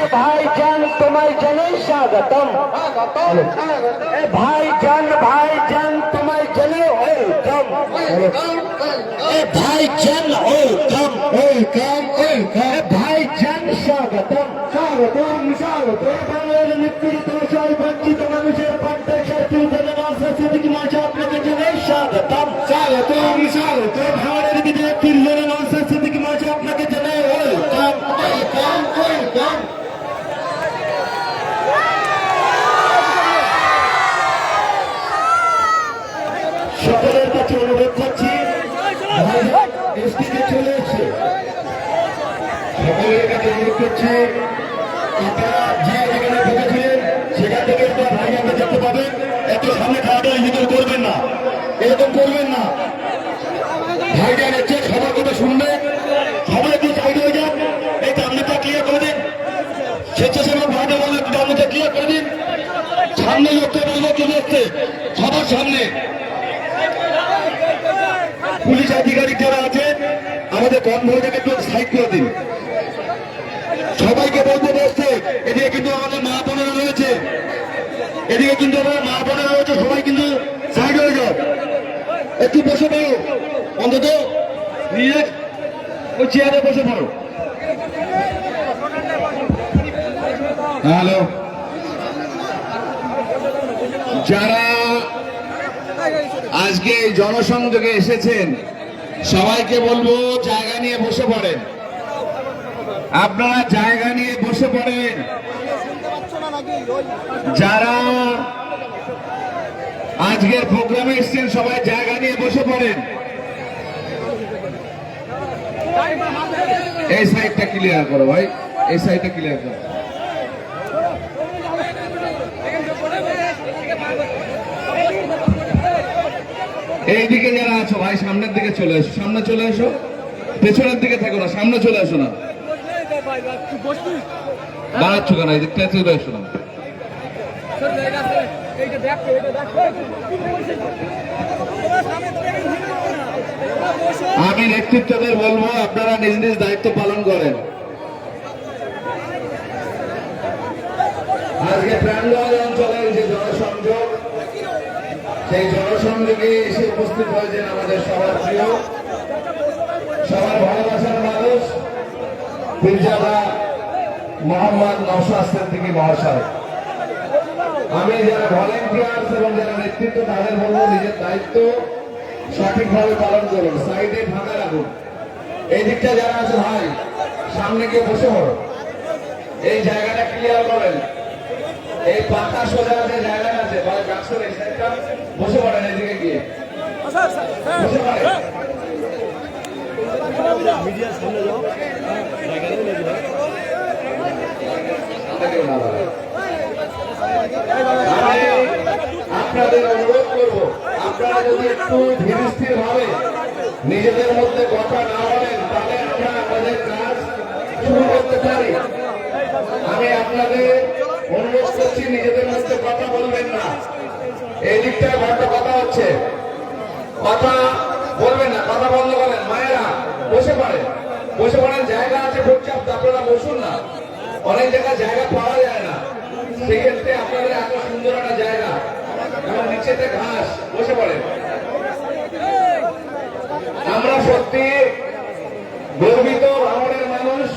भाईजान तुम्हारे जने स्वागतम भाईजान तुम्हारे जने वेलकम भाईजान वेलकम भाईजान स्वागतम বাংলার নিপীড়িত বঞ্চিত মানুষের পান্তা সাথী মাঝে আপনাকে জানাই স্বাগতম ভারতের বিজেপির সাথী মাঝে আপনাকে জানাই ওয়েলকাম সকলের কাছে অনুরোধ করছি চলে এসে সকলের কাছে অনুরোধ করছি আপনারা যে যেখানে ঢুকেছিলেন সেখান থেকে ভাইয়াকে দেখতে পাবেন। এত সামনে খাওয়াটা এরকম করবেন না, এরকম করবেন না। ভাইজান এসে সবার কথা শুনবে, সবাই একটু সাইড হয়ে যান। এই দামটা ক্লিয়ার করে দিন, স্বেচ্ছাসেবক ভাইটা বলে দামটা ক্লিয়ার করে দিন। সামনে লোকটা বলবো চলে এসছে সবার সামনে। পুলিশ আধিকারিক যারা আছেন আমাদের কনভয়টাকে একটু সাইড করে দিন। সবাইকে বলতে বসছে এদিকে কিন্তু আমাদের মা বোনেরা রয়েছে, এদিকে কিন্তু আমাদের মা বোনেরা রয়েছে, সবাই কিন্তু সাইড হয়ে যাও, একটু বসে পড়ো, অন্তত নিজের ওই চেয়ারে বসে পড়ো। হ্যালো, যারা আজকে জনসংযোগে এসেছেন সবাইকে বলবো জায়গা নিয়ে বসে পড়েন, আপনারা জায়গা নিয়ে বসে পড়েন। যারা আজকের প্রোগ্রামে এসেছেন সবাই জায়গা নিয়ে বসে পড়েন। এই সাইডটা ক্লিয়ার করো ভাই, এই সাইডটা ক্লিয়ার করো। এইদিকে যারা আছো ভাই সামনের দিকে চলে এসো, সামনে চলে এসো, পেছনের দিকে থাকো না, সামনে চলে এসো না। দাঁড়াচ্ছ কেন, এই দিকটা চলে এসো না। আমি নেতৃত্বদের বলবো আপনারা নিজ নিজ দায়িত্ব পালন করেন। আজকে প্রাণগঞ্জ অঞ্চলের যে জনসংযোগ, সেই জনসংযোগে এসে উপস্থিত হয়েছেন আমাদের সবার প্রিয়, সবার ভালোবাসার মানুষ পীরজাদা মোহাম্মদ নওশাদ সিদ্দিকী মহাশয়। আমি যারা ভলেন্টিয়ার্স এবং যারা নেতৃত্ব তাদের বলবো নিজের দায়িত্ব সঠিকভাবে পালন করুন, সাইডে ফাঁকা রাখুন। এই দিকটা যারা আছে ভাই সামনে গিয়ে বসে পড়ো, এই জায়গাটা ক্লিয়ার করেন। এই পাতা সোজা যে জায়গাটা আছে বসে পড়েন, এদিকে গিয়ে বসে পড়েন। আপনাদের অনুরোধ করবো আপনারা যদি একটু ধীরস্থির ভাবে নিজেদের মধ্যে কথা না বলেন তাহলে আমরা আমাদের কাজ শুরু করতে পারি। আমি আপনাদের অনুরোধ করছি নিজেদের মধ্যে কথা বলবেন না, এই দিকটায় বড্ড কথা হচ্ছে, কথা বলবেন না, কথা বন্ধ করেন। মায়েরা বসে পড়েন, বসে পড়েন, জায়গা আছে ফুটচাপ, আপনারা বসুন না, অনেক জায়গায় জায়গা পাওয়া যায় না, সেক্ষেত্রে আপনাদের এত সুন্দর একটা জায়গা এবং নিচেতে ঘাস, বসে পড়েন। আমরা সত্যি গর্বিত ভাঙনের মানুষ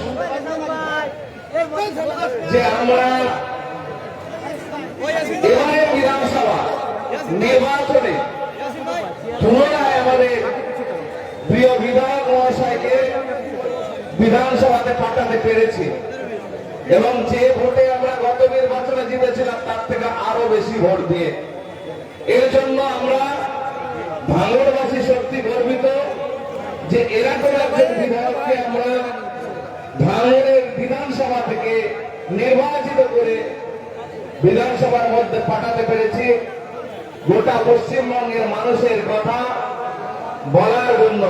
যে আমরা এবারে বিধানসভা নির্বাচনে পুনরায় আমাদের প্রিয় বিধায়ক মহাশয়কে বিধানসভাতে পাঠাতে পেরেছি এবং যে ভোটে আমরা গত নির্বাচনে জিতেছিলাম তার থেকে আরো বেশি ভোট দিয়ে। এর জন্য আমরা ভাঙড়বাসী সত্যি গর্বিত যে এরকম একজন বিধায়ককে আমরা ভাঙড়ের বিধানসভা থেকে নির্বাচিত করে বিধানসভার মধ্যে পাঠাতে পেরেছি গোটা পশ্চিমবঙ্গের মানুষের কথা বলার জন্য।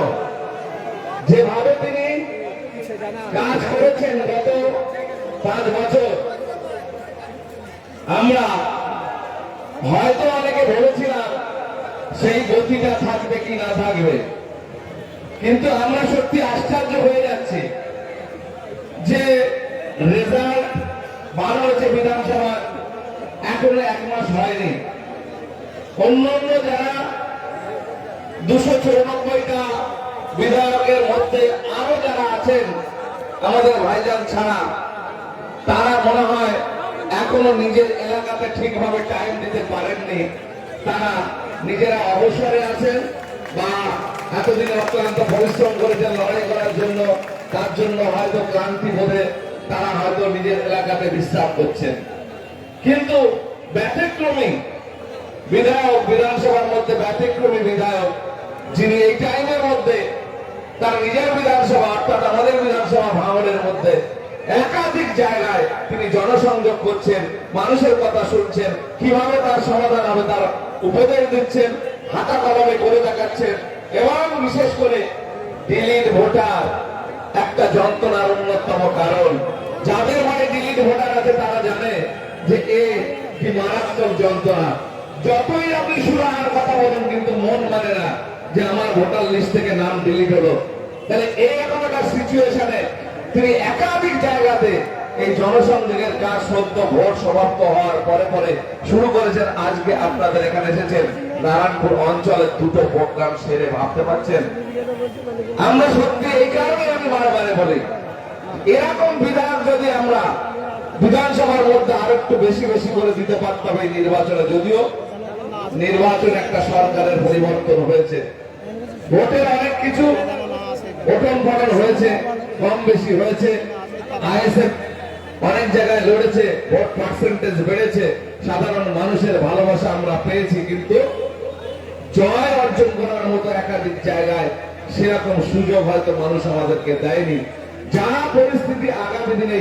যেভাবে তিনি কাজ করেছেন গত 5 বছর, আমরা হয়তো অনেকে ভেবেছিলাম সেই গতিটা থাকবে কি না থাকবে, কিন্তু আমরা সত্যি আশ্চর্য হয়ে যাচ্ছি যে রেজাল্ট বার হয়েছে বিধানসভা, এখনো 1 মাস হয়নি। অন্যান্য যারা 294টা বিধায়কের মধ্যে আরো যারা আছেন আমাদের ভাইজান ছাড়া, তারা মনে হয় এখনো নিজের এলাকাতে ঠিকভাবে টাইম দিতে পারেননি। তারা নিজেরা অবসরে আছেন বা এতদিন অক্লান্ত পরিশ্রম করেছেন লড়াই করার জন্য, তার জন্য হয়তো ক্লান্তি বোধে তারা হয়তো নিজের এলাকাতে বিশ্রাম করছেন। কিন্তু ব্যতিক্রমী বিধায়ক, বিধানসভার মধ্যে ব্যতিক্রমী বিধায়ক, যিনি এই টাইমের মধ্যে তার নিজের বিধানসভা অর্থাৎ আমাদের বিধানসভা ভাঙড়ের মধ্যে একাধিক জায়গায় তিনি জনসংযোগ করছেন, মানুষের কথা শুনছেন, কিভাবে তার সমাধান হবে তার উপদেশ দিচ্ছেন, হাতা কলমে করে দেখাচ্ছেন। এবং বিশেষ করে ডিলিট ভোটার একটা যন্ত্রণার অন্যতম কারণ। যাদের মানে ডিলিট ভোটার আছে তারা জানে যে কি মারাত্মক যন্ত্রণা। যতই আপনি সুরাহার কথা বলেন কিন্তু মন মানে না যে আমার ভোটার লিস্ট থেকে নাম ডিলিট হলো। তাহলে এই রকম একটা সিচুয়েশনে তিনি একাধিক জায়গাতে এই জনসংযোগের কাজ সদ্য ভোট সমাপ্ত হওয়ার পরে পরে শুরু করেছেন। আজকে আপনাদের এখানে এসেছেন নারায়ণপুর অঞ্চলের 2টো প্রোগ্রাম সেরে, ভাবতে পারছেন? আমরা সত্যি এই কারণে আমি বারবারে বলি, এরকম বিধায়ক যদি আমরা বিধানসভার মধ্যে আরো একটু বেশি বেশি করে দিতে পারতাম এই নির্বাচনে। যদিও নির্বাচন একটা সরকারের পরিবর্তন হয়েছে, ভোটের অনেক কিছু ওঠন পতন হয়েছে, কম বেশি হয়েছে, আইএসএফ অনেক জায়গায় লড়েছে, ভোট পার্সেন্টেজ বেড়েছে, সাধারণ মানুষের ভালোবাসা আমরা পেয়েছি, কিন্তু জয় অর্জন করার মতো একাধিক জায়গায় সেরকম সুযোগ হয়তো মানুষ আমাদেরকে দেয়নি। যা পরিস্থিতি আগামী দিনে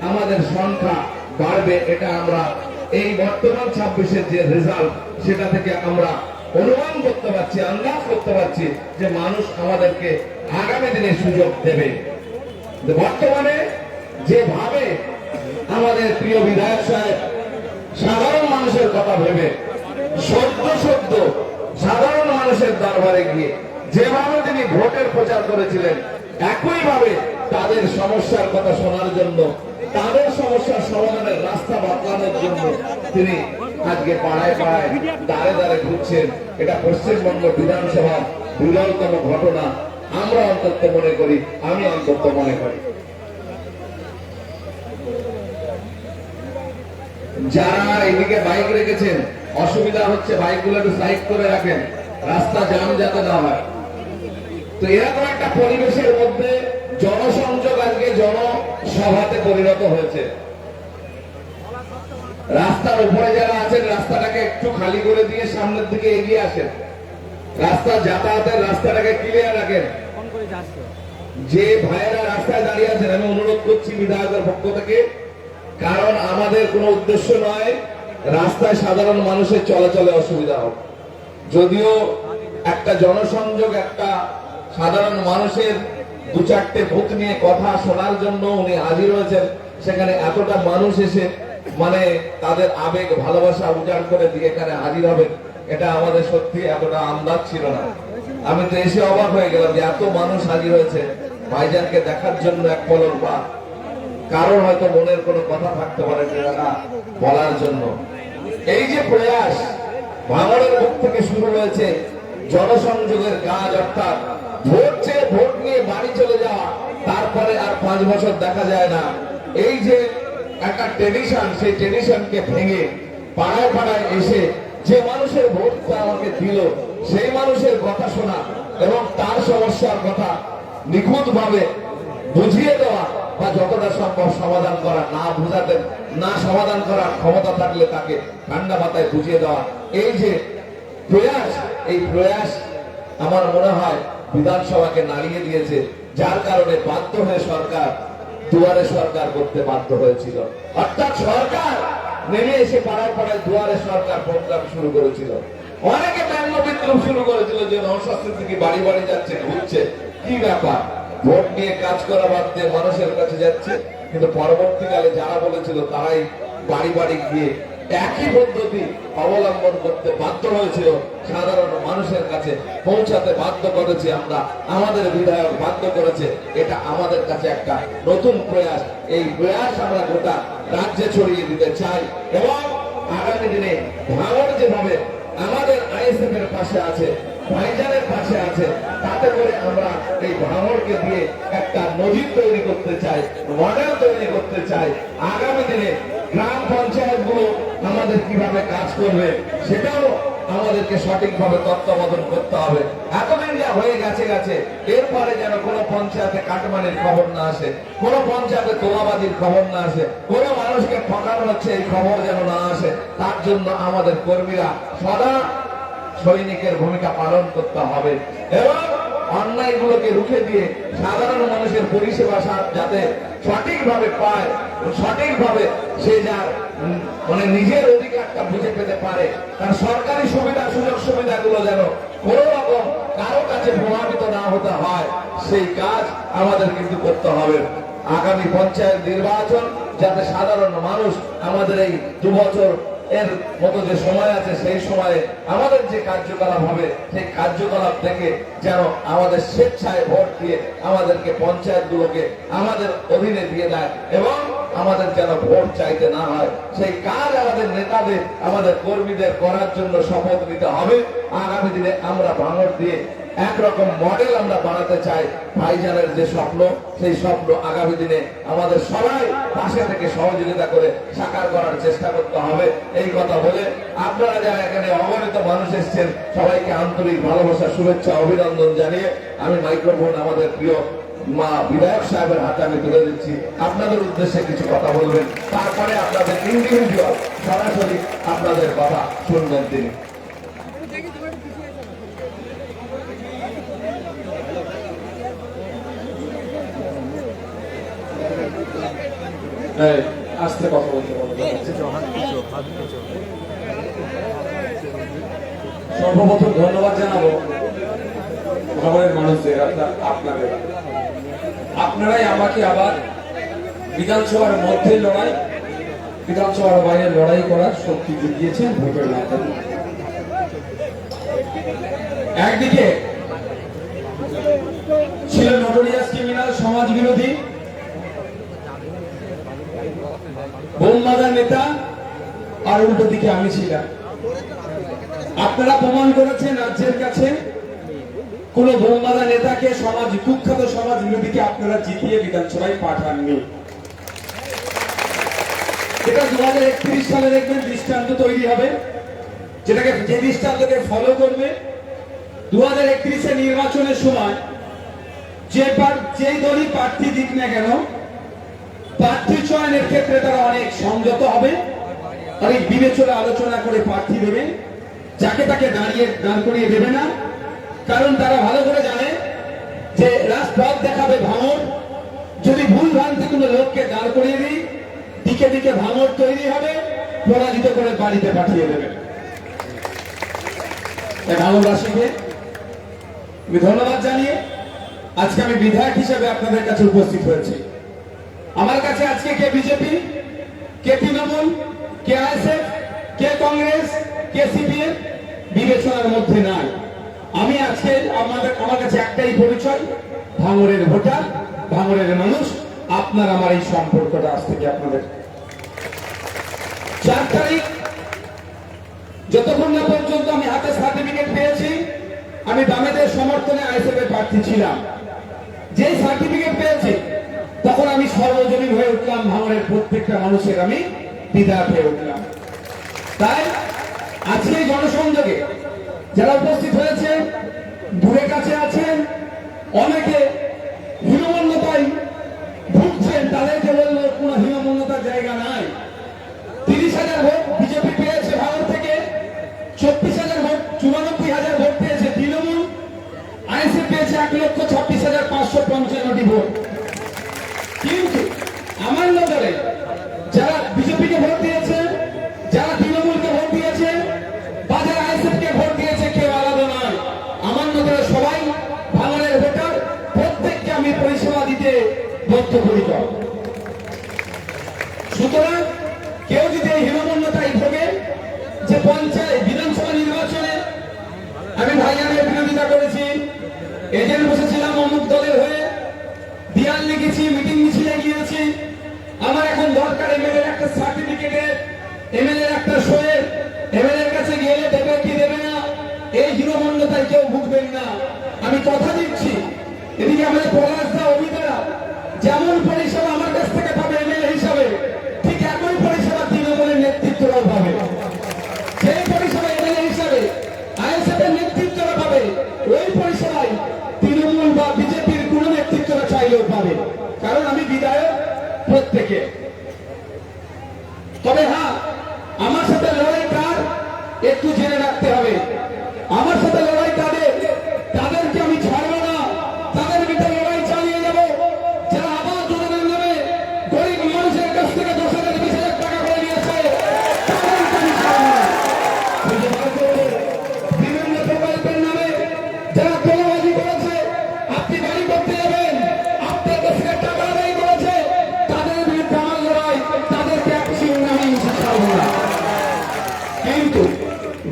আমাদের সংখ্যা বাড়বে, এটা আমরা এই বর্তমান 26-এর যে রেজাল্ট সেটা থেকে আমরা অনুমান করতে পারছি, আন্দাজ করতে পারছি যে মানুষ আমাদেরকে আগামী দিনে সুযোগ দেবে। বর্তমানে যেভাবে আমাদের প্রিয় বিধায়ক সাহেব সাধারণ মানুষের কথা ভেবে সদ্য সাধারণ মানুষের দরবারে গিয়ে যেভাবে তিনি ভোটের প্রচার করেছিলেন, একইভাবে তাদের সমস্যার কথা শোনার জন্য, তাদের সমস্যার সমাধানের রাস্তা বাতলানোর জন্য তিনি আজকে পাড়ায় পাড়ায় দাঁড়ে দাঁড়ে ঘুরছেন। এটা পশ্চিমবঙ্গ বিধানসভার বিরলতম ঘটনা আমরা অন্তত মনে করি, আমি অন্তত মনে করি। যারা এদিকে বাইক রেখেছেন, অসুবিধা হচ্ছে, বাইকগুলো একটু সাইড করে রাখেন, রাস্তা জাম যাতে না হয়। তো এরকম একটা পরিবেশের মধ্যে জনসংযোগ আজকে জনসভাতে পরিণত হয়েছে। রাস্তার উপরে যারা আছেন রাস্তাটাকে একটু খালি করে দিয়ে সামনের দিকে এগিয়ে আসেন, রাস্তা যাতায়াতের রাস্তাটাকে ক্লিয়ার রাখেন। যে ভাইয়েরা রাস্তায় দাঁড়িয়ে আছেন আমি অনুরোধ করছি বিধায়কের পক্ষ থেকে, কারণ আমাদের কোনো উদ্দেশ্য নয় রাস্তায় সাধারণ মানুষের চলাচলে অসুবিধা হোক। যদিও একটা জনসংযোগ, একটা সাধারণ মানুষের 2-4টে বুথ নিয়ে কথা শোনার জন্য উনি হাজির হয়েছেন, সেখানে এতটা মানুষ এসে মানে তাদের আবেগ ভালোবাসা উজাড় করে দিয়ে এখানে হাজির হবে, এটা আমাদের সত্যি এতটা আন্দাজ ছিল না। আমি তো এসে অবাক হয়ে গেলাম যে এত মানুষ হাজির হয়েছে ভাইজানকে দেখার জন্য এক পলক, বা কারোর হয়তো মনের কোনো কথা থাকতে পারে না বলার জন্য। এই যে প্রয়াস ভাঙড়ের মুখ থেকে শুরু হয়েছে জনসংযোগের কাজ, অর্থাৎ ভোট চেয়ে ভোট নিয়ে বাড়ি চলে যাওয়া, তারপরে আর 5 বছর দেখা যায় না। এই যে একটা ট্রেডিশন, সেই ট্রেডিশনকে ভেঙে পাড়ায় পাড়ায় এসে যে মানুষের ভোটটা আমাকে দিল সেই মানুষের কথা শোনা এবং তার সমস্যার কথা নিখুঁত ভাবে বুঝিয়ে দেওয়া, বা যতটা সম্ভব সমাধান করা, না বুঝাতে না সমাধান করার ক্ষমতা থাকলে তাকে ঠান্ডা মাথায় বুঝিয়ে দেওয়া, এই যে প্রয়াস, এই প্রয়াস আমার মনে হয় বিধানসভাকে নাড়িয়ে দিয়েছে, যার কারণে বাধ্য হয়ে সরকার দুয়ারে সরকার করতে বাধ্য হয়েছিল। অর্থাৎ সরকার নেমে এসে পাড়ায় পাড়ায় দুয়ারে সরকার প্রোগ্রাম শুরু করেছিল। অনেকে ব্যঙ্গ বিদ্রুপ শুরু করেছিল যে নওশাদ কি বাড়ি বাড়ি যাচ্ছে, ঘুরছে, কি ব্যাপার, ভোট নিয়ে কাজ করা বাদ দিয়ে মানুষের কাছে যাচ্ছে। কিন্তু পরবর্তীকালে যারা বলেছিল তারাই বাড়ি বাড়ি গিয়ে একই পদ্ধতি অবলম্বন করতে বাধ্য হয়েছিল, সাধারণ মানুষের কাছে পৌঁছাতে বাধ্য করেছি আমরা, আমাদের বিধায়ক বাধ্য করেছে। এটা আমাদের কাছে একটা নতুন প্রয়াস। এই প্রয়াস আমরা গোটা রাজ্যে ছড়িয়ে দিতে চাই এবং আগামী দিনে ভাঙড় যেভাবে আমাদের আইএসএফ এর পাশে আছে, ভাইজানের পাশে আছে, তাতে করে আমরা এই ভাঙড়কে দিয়ে একটা নজির তৈরি করতে চাই, মডেল তৈরি করতে চাই। আগামী দিনে গ্রাম পঞ্চায়েত গুলো আমাদের কিভাবে কাজ করবে সেটাও আমাদেরকে সঠিকভাবে তত্ত্বাবধান করতে হবে। এতদিন যা হয়ে গেছে এরপরে যেন কোনো পঞ্চায়েতে কাটমানির খবর না আসে, কোনো পঞ্চায়েতে তোলাবাজির খবর না আসে, কোনো মানুষকে ঠকানো হচ্ছে এই খবর যেন না আসে। তার জন্য আমাদের কর্মীরা সদা সৈনিকের ভূমিকা পালন করতে হবে এবং অন্যায়গুলোকে রুখে দিয়ে সাধারণ মানুষের পরিষেবা যাতে সঠিকভাবে পায়, সঠিকভাবে সে যার মানে নিজের অধিকারটা বুঝে পেতে পারে, তার সরকারি সুবিধা সুযোগ সুবিধাগুলো যেন কোনো রকম কারো কাছে প্রভাবিত না হতে হয়, সেই কাজ আমাদের কিন্তু করতে হবে। আগামী পঞ্চায়েত নির্বাচন যাতে সাধারণ মানুষ আমাদের এই 2 বছর এর মতো যে সময় আছে সেই সময়ে আমাদের যে কার্যকলাপ হবে সেই কার্যকলাপ থেকে যেন আমাদের স্বেচ্ছায় ভোট দিয়ে আমাদেরকে পঞ্চায়েত গুলোকে আমাদের অধীনে দিয়ে দেয় এবং আমাদের যেন ভোট চাইতে না হয়, সেই কাজ আমাদের নেতাদের আমাদের কর্মীদের করার জন্য শপথ নিতে হবে। আগামী দিনে আমরা ভাঙড় দিয়ে একরকম মডেল আমরা বানাতে চাই। ভাইজানের যে স্বপ্ন, সেই স্বপ্ন আগামী দিনে আমাদের সবাই পাশে থেকে সহযোগিতা করে সাকার করার চেষ্টা করতে হবে। এই কথা বলে আপনারা যারা এখানে অগণিত মানুষ এসেছেন সবাইকে আন্তরিক ভালোবাসা, শুভেচ্ছা, অভিনন্দন জানিয়ে আমি মাইক্রোফোন আমাদের প্রিয় মা বিধায়ক সাহেবের হাতে আমি তুলে দিচ্ছি। আপনাদের উদ্দেশ্যে কিছু কথা বলবেন, তারপরে আপনাদের ইন্ডিভিজুয়াল সরাসরি আপনাদের কথা শুনবেন তিনি। আস্তে কথা বলতে সর্বপ্রথম ধন্যবাদ জানাবো ভাঙড়ের মানুষদের, আপনাদের। আপনারাই আমাকে আবার বিধানসভার মধ্যে লড়াই, বিধানসভার বাইরে লড়াই করার শক্তি জুগিয়েছেন ভোটের মাধ্যমে। একদিকে ছিল নোটোরিয়াস ক্রিমিনাল, সমাজ বিরোধী, বোমবাজার নেতা, আর উল্টো দিকে আমি ছিলাম। আপনারা প্রমাণ করেছেন রাজ্যের কাছে কোন বোমবাজার নেতাকে, সমাজ কুখ্যাত সমাজ বিরোধীকে আপনারা জিতিয়ে বিধানসভায় পাঠাননি। এটা 2031 সালে দেখবেন দৃষ্টান্ত তৈরি হবে, যেটাকে যে দৃষ্টান্তকে ফলো করবে 2031 নির্বাচনের সময় যেই দলই প্রার্থী দিক না কেন, প্রার্থী চয়নের ক্ষেত্রে তারা অনেক সংযত হবে, অনেক বিবেচনা আলোচনা করে প্রার্থী দেবে, যাকে তাকে দাঁড় করিয়ে দেবে না। কারণ তারা ভালো করে জানে যে রাজপথ দেখাবে ভাঙড়, যদি ভুল ভ্রান্তি কোনো লোককে দাঁড় করিয়ে দিই দিকে দিকে ভাঙড় তৈরি হবে, পরাজিত করে বাড়িতে পাঠিয়ে দেবে। ভাঙড়বাসীকে আমি ধন্যবাদ জানিয়ে আজকে আমি বিধায়ক হিসেবে আপনাদের কাছে উপস্থিত হয়েছি। আমার কাছে আজকে কে বিজেপি, কে তৃণমূল, কে আইএসএফ, কে কংগ্রেস, কে সিপিএম বিবেচনার মধ্যে নাই। আমি আজকে আমার কাছে একটাই পরিচয়, ভাঙড়ের ভোটার, ভাঙড়ের মানুষ। আপনার আমার এই সম্পর্কটা আজ থেকে আপনাদের 4 তারিখ যতক্ষণ না পর্যন্ত আমি হাতে সার্টিফিকেট পেয়েছি, আমি বামেদের সমর্থনে আইএসএফ এর প্রার্থী ছিলাম। যেই সার্টিফিকেট পেয়েছি তখন আমি সর্বজনীন হয়ে উঠলাম, ভাঙড়ের প্রত্যেকটা মানুষের আমি বিধায়ক হয়ে উঠলাম। তাই আজকে জনসংযোগে যারা উপস্থিত হয়েছে, দূরে কাছে আছেন, অনেকে হীনমন্যতায় ভুগছেন, তাদেরকে বলবো কোনো হীনমন্যতার জায়গা নাই। 30,000 ভোট বিজেপি পেয়েছে ভারত থেকে, 24,000 ভোট, 94,000 ভোট পেয়েছে তৃণমূল, অধিকার। সুতরাং কেউ যদি এই হীনমন্যতায় ভোগে যে পঞ্চায়েত বিধানসভা নির্বাচনে আমি ভাইজানের বিরোধিতা করেছি, এজেন্ট বসেছিলাম অমুক দলের হয়ে, দেয়াল লিখেছি, মিটিং মিছিলে গিয়েছি, আমার এখন দরকার এমএলএর একটা সার্টিফিকেটের, এমএলএর একটা শোয়ের, এমএলএর কাছে গেলে দেবে কি দেবে না, এই হীনমন্যতায় কেউ ভুগবেন না। আমি কথা দিচ্ছি, এদিকে আমাদের পলাশদা অভিনেতা যেমন পরিষেবা আমার কাছ থেকে পাবে এমএলএ হিসাবে, ঠিক একই পরিষেবা তৃণমূলের নেতৃত্বরাও পাবে। সেই পরিষেবা এমএলএ হিসাবে আইএসএফ এর নেতৃত্বরা পাবে, ওই পরিষেবায় তৃণমূল বা বিজেপির কোন নেতৃত্বরা চাইলেও পাবে, কারণ আমি বিধায়ক প্রত্যেকে। তবে হ্যাঁ, আমার সাথে লড়াই কার একটু জেনে রাখতে হবে। আমার সাথে লড়াই কাদের, তাদেরকে আমি ছাড়বো না, তাদের বিরুদ্ধে লড়াই চালিয়ে যাব। যারা আবার যোজনার নামে গরিব মানুষের কাছ থেকে 10,000 20,000 টাকা করে নিয়েছে, তাদেরকে আমি ছাড়বো না। বিভিন্ন প্রকল্পের নামে যারা তোলাবাজি করেছে, আপনি বাড়ি করতে যাবেন, আপনার কাছ থেকে টাকা আদায় করেছে, তাদের বিরুদ্ধে আমার লড়াই, তাদেরকে এক চিহ্ন আমি ছাড়বো না। কিন্তু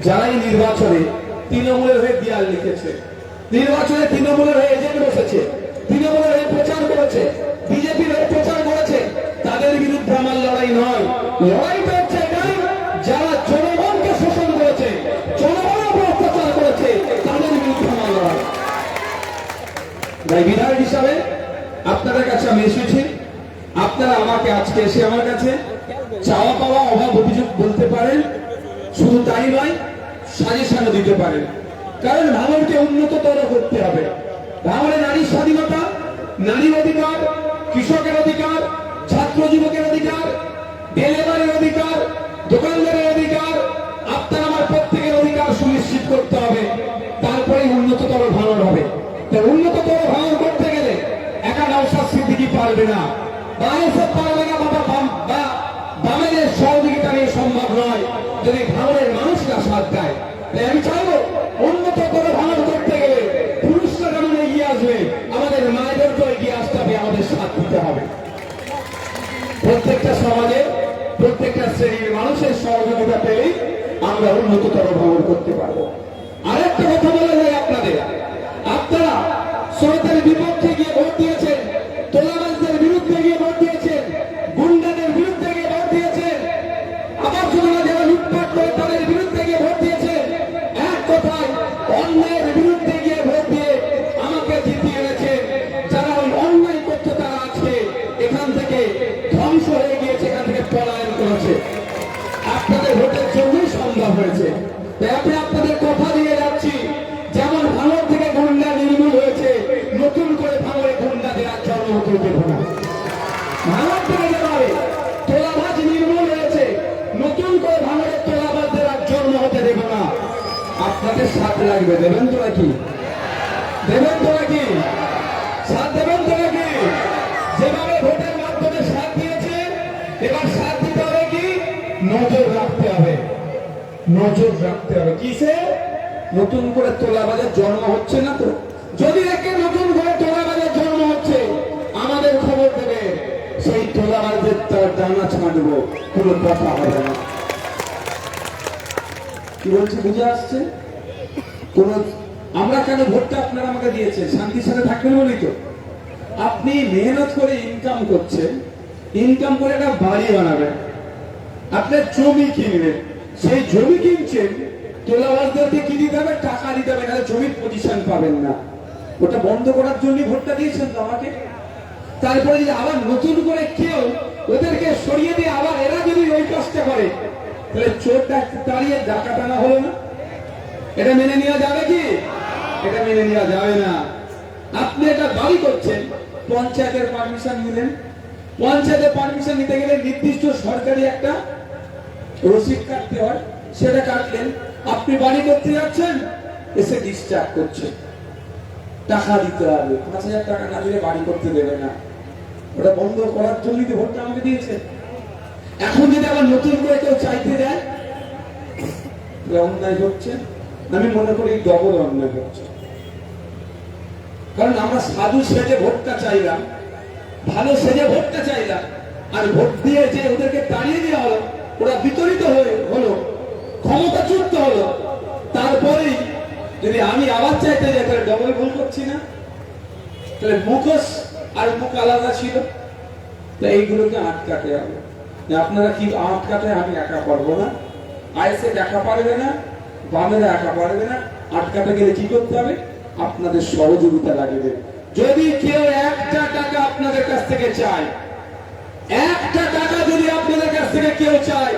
যারাই নির্বাচনে তৃণমূলের হয়ে দেয়াল লিখেছে, নির্বাচনে তৃণমূলের হয়ে এজেন্ট বসেছে, তৃণমূলের হয়ে প্রচার করেছে, বিজেপির হয়ে প্রচার করেছে, তাদের বিরুদ্ধে আমার লড়াই নয়। লড়াইটা হচ্ছে এটাই, যারা জনগণকে শোষণ করেছে, জনগণের উপর অত্যাচার করেছে, তাদের বিরুদ্ধে আমার লড়াই। তাই বিধায়ক হিসাবে আপনাদের কাছে আমি এসেছি, আপনারা আমাকে আজকে এসে আমার কাছে চাওয়া পাওয়া অভাব অভিযোগ বলতে পারেন, শুধু তাই নয় সাজেশনও দিতে পারেন। কারণ ভাঙড়কে উন্নততর করতে হবে। ভাঙড়ে নারীর স্বাধীনতা, নারীর অধিকার, কৃষকের অধিকার, ছাত্র যুবকের অধিকার, ডেলিভারির অধিকার, দোকানদারের অধিকার, আপনার আমার প্রত্যেকের অধিকার সুনিশ্চিত করতে হবে, তারপরে উন্নততর ভাঙড় হবে। তাই উন্নততর ভাঙড় করতে গেলে একা নওশাদ সিদ্দিকী পারবে না, আইএসএফ পারবে না, বা বামেদের সহযোগিতা নিয়ে সম্ভব নয় যদি ভাঙড়ের মানুষরা সাথ দেয়। তাই আমি চাইবো উন্নত করে ভাঙড় করতে গেলে পুরুষরা যেমন এগিয়ে আসবে, আমাদের মায়েদেরকেও এগিয়ে আসতে হবে, আমাদের সাথ দিতে হবে। প্রত্যেকটা সমাজে প্রত্যেকটা শ্রেণীর মানুষের সহযোগিতা পেলেই আমরা উন্নততর ভাঙড় করতে পারবো। আরেকটা কথা বলা যায় আপনাদের, আপনারা সরকারের বিপক্ষে গিয়ে ভোট দিয়েছেন, তোলাবাজদের বিরুদ্ধে গিয়ে ভোট দিয়েছেন, গুন্ডাদের বিরুদ্ধে গিয়ে ভোট দিয়েছেন, আবার যোজনা যারা লুটপাট করে তাদের বিরুদ্ধে গিয়ে ভোট দিয়েছেন। এক কথায় অন্যায়ের বিরুদ্ধে গিয়ে ভোট দিয়ে আমাকে জিতিয়ে এনেছেন। যারা ওই অন্যায় করছে তারা আজকে এখান থেকে ধ্বংস হয়ে গিয়েছে, এখান থেকে পলায়ন করেছে। আপনাদের ভোটের জন্যই সম্ভব হয়েছে। তাই আমি আপনাদের কথা দিয়ে যাচ্ছি, যেমন ভাঙড় থেকে গুন্ডা নির্মূল হয়েছে, নতুন করে ভাঙড়ে গুন্ডাদের আর জন্ম হতে দেব না। ভাঙড় থেকে যেভাবে তোলাবাজ নির্মূল হয়েছে, নতুন করে ভাঙড়ের তোলাবাজদের আর জন্ম হতে দেব না। আপনাদের সাথ লাগবে, দেবেন তো নাকি? দেবেন তো নাকি? সাথ দেবেন তো নাকি? যেভাবে ভোটের মাধ্যমে সাথ দিয়েছে, এবার সাথ দিতে হবে কি? নজর রাখতে হবে, নজর রাখতে হবে। কিসে? নতুন করে তোলাবাজের জন্ম হচ্ছে না তো? যদি একে নতুন করে তোলাবাজের জন্ম হচ্ছে, আমাদের খবর দেবে, সেই তোলাবাজের তার ডানা ছাঁটবো, কোনো কথা হবে না। কি বলছি বুঝে আসছে? কোন আমরা কেন ভোটটা আপনারা আমাকে দিয়েছেন? শান্তির সাথে থাকবেন বলি তো। আপনি মেহনত করে ইনকাম করছেন, ইনকাম করে একটা বাড়ি বানাবেন, আপনার জমি কিনবেন, সেই জমি কিনছেন, তোলাবাজদেরকে কি দিতে হবে? টাকা দিতে হবে, নাহলে জমির পজিশন পাবেন না। ওটা বন্ধ করার জন্য ভোটটা দিয়েছেন তো আমাকে। তারপরে যদি আবার নতুন করে কেউ ওদেরকে সরিয়ে দিয়ে আবার এরা যদি ওই কাজটা করে, তাহলে চোরটা দাঁড়িয়ে ডাকা টানা হলো না? এটা মেনে নেওয়া যাবে কি? এটা মেনে নেওয়া যাবে না। আপনি এটা বাড়ি করছেন, পঞ্চায়েতের পারমিশন নিলেন, পঞ্চায়েতের পারমিশন নিতে গেলে নির্দিষ্ট সরকারি একটা রসিদ কাটতে হয়, সেটা কাটলেন। আপনি বাড়ি করতে যাচ্ছেন, এসে ডিস্টার্ব করছে, টাকা দিতে হবে, 5,000 টাকা না দিলে বাড়ি করতে দেবে না। ওটা বন্ধ করার জন্যই তো ভোটটা আমাকে দিয়েছে। এখন যদি আবার নতুন করে কেউ চাইতে দেয়, অন্যায় হচ্ছে। আমি মনে করি ডবল অন্যায় হচ্ছে। কারণ আমরা সাধু সেজে ভোটটা চাইলাম, ভালো সেজে ভোটটা চাইলাম, আর ভোট দিয়ে যে ওদেরকে তাড়িয়ে দেওয়া হলো, ওরা বিতরিত হলো, ক্ষমতাচ্যুত হলো, তারপরেই যদি আমি আবার চাইতে যাই তাহলে ডবল ভুল করছি না? তাহলে মুখোশ আর মুখ আলাদা ছিল, এইগুলোকে আটকাতে হবে। আপনারা কি আটকাতে? আমি একা পারবো না, আইএসএফ একা পারবে না, বামেরা একা পারবে না। আটকাতে গেলে কি করতে হবে? আপনাদের সহযোগিতা লাগবে। যদি কেউ একটা টাকা আপনাদের কাছ থেকে চায়, একটা টাকা যদি আপনাদের কাছ থেকে কেউ চায়,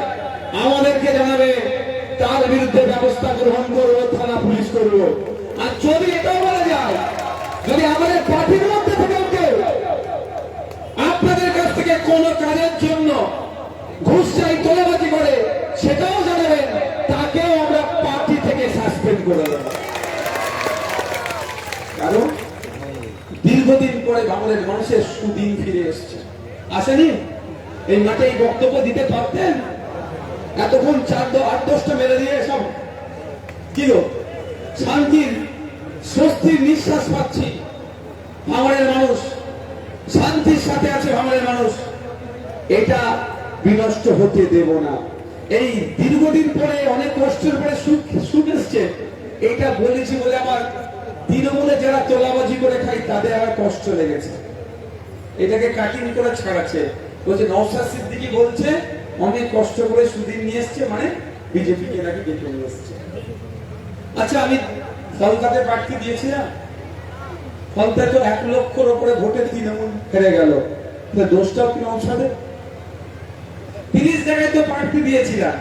আমাদেরকে জানাবে, তার বিরুদ্ধে ব্যবস্থা গ্রহণ করবো, থানা পুলিশ করবো। আর যদি এটাও বলা যায়, যদি আমাদের পার্টির মধ্যে থেকে কেউ আপনাদের কাছ থেকে কোন কাজের জন্য ঘুষ চাই, তোলাবাজি করে, সেটাও জানাবেন, তাকেও আমরা পার্টি থেকে সাসপেন্ড করে দেব। কারণ দীর্ঘদিন পরে বাংলার মানুষের সুদিন ফিরে এসছে। আসেনি? এই মাঠে এই বক্তব্য দিতে পারতেন? এতক্ষণ 8-10টা মেরে দিয়ে সব কি শান্তির স্বস্তির নিঃশ্বাস পাচ্ছি। ভাঙড়ের মানুষ শান্তির সাথে আছে, ভাঙড়ের মানুষ। এটা বিনষ্ট হতে দেব না। এই দীর্ঘদিন পরে অনেক কষ্টের পরে সুখ এসছে, এটা বলেছি বলে আমার তৃণমূলে যারা তোলাবাজি করে খাই তাদের আবার কষ্ট লেগেছে। এটাকে কাটিং করে ছাড়াচ্ছে, বলছে নওশাদ সিদ্দিকী বলছে অনেক কষ্ট করে সুদিন নিয়ে এসছে, মানে বিজেপি কে নাকি ডেকে নিয়ে এসছে। আচ্ছা, আমি ফলতাতে প্রার্থী দিয়েছিলাম, ফলতায় তো 1 লক্ষর উপরে ভোটে তৃণমূল হেরে গেল, দোষটাও কি নওশাদের? 30 জায়গায় তো প্রার্থী দিয়েছিলাম,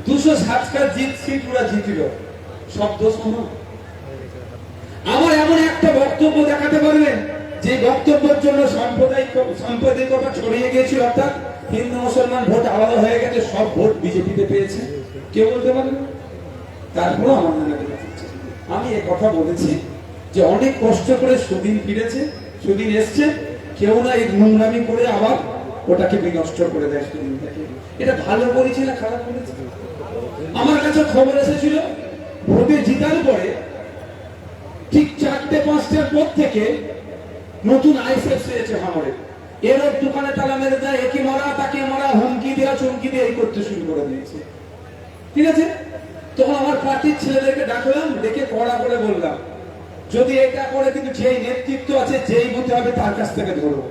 260টা সিট ওরা জিতল, সব দোষ আমার? আমার এমন একটা বক্তব্য দেখাতে পারবেন যে বক্তব্যের জন্য সাম্প্রদায়িকতা ছড়িয়ে গিয়েছিল, অর্থাৎ হিন্দু মুসলমান ভোট আলাদা হয়ে গেছে, সব ভোট বিজেপিতে পেয়েছে? কেউ বলতে পারবে? তারপরেও আমার মনে হচ্ছে, আমি এ কথা বলেছি যে অনেক কষ্ট করে সুদিন ফিরেছে, সুদিন এসছে, কেউ না এই নোংরামি করে আবার ওটাকে বিনষ্ট করে দেয় সুদিনটাকে। এটা ভালো করেছি না খারাপ করেছি? আমার কাছে খবর এসেছিল ভোটে জিতার পরে ঠিক 4টে-5টার পর থেকে নতুন আইএসএফ এসেছে ভাঙড়ে। এর দোকানে তালা মেরে দেয়, একে মারা তাকে মারা, হুমকি দেওয়া চমকি দিয়ে এই করতে শুরু করে দিয়েছে। ঠিক আছে, তখন আমার পার্টির ছেলেদেরকে ডাকলাম, ডেকে কড়া করে বললাম, যদি এটা করে কিন্তু যেই নেতৃত্ব আছে, যেই বুথে হবে তার কাছ থেকে ধরবো।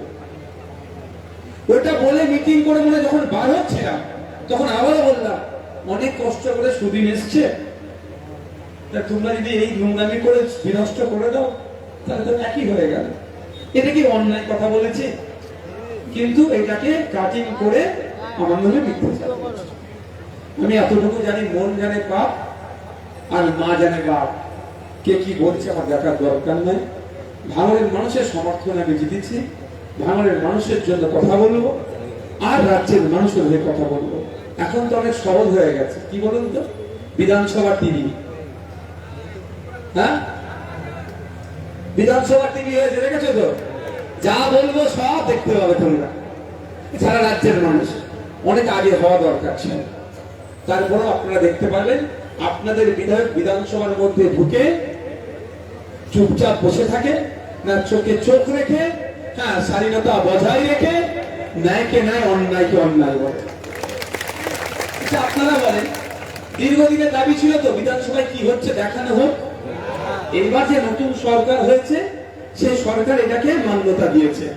ওটা বলে মিটিং করে মনে যখন বার হচ্ছিলাম, তখন আবারও বললাম, অনেক কষ্ট করে সুদিন এসছে, তোমরা যদি এই নোংরামি করে বিনষ্ট করে দাও তাহলে তো একই হয়ে গেল। এটা কি অন্যায় কথা বলেছে? কিন্তু এটাকে কাটিং করে আমার নামে মিথ্যা। আমি এতটুকু জানি, মন জানে পাপ আর মা জানে বাপ। কে কি বলছে আমার দেখার দরকার নাই। ভাঙড়ের মানুষের সমর্থন আমি জিতেছি, ভাঙড়ের মানুষের জন্য কথা বলবো, আর রাজ্যের মানুষের হয়ে কথা বলবো। এখন তো অনেক সহজ হয়ে গেছে, কি বলুন তো, বিধানসভা টিভি, হ্যাঁ বিধানসভা টিভি হয়েছে, দেখেছো তো? যা বলবো সব দেখতে পাবে তোমরা। সারা রাজ্যের মানুষ, অনেক আগে হওয়া দরকার ছিল, তারপরেও আপনারা দেখতে পারবেন। আপনাদের বিধায়ক বিধানসভার মধ্যে ঢুকে চুপচাপ বসে থাকে না, চোখে চোখ রেখে, হ্যাঁ স্বাধীনতা বজায় রেখে, ন্যায়কে ন্যায়, অন্যায়কে অন্যায় বলে। আপনারা বলেন, দীর্ঘদিনের দাবি ছিল তো বিধানসভায় কি হচ্ছে দেখানো হোক। এবার যে নতুন সরকার হয়েছে, সেই সরকার এটাকে মান্যতা দিয়েছে।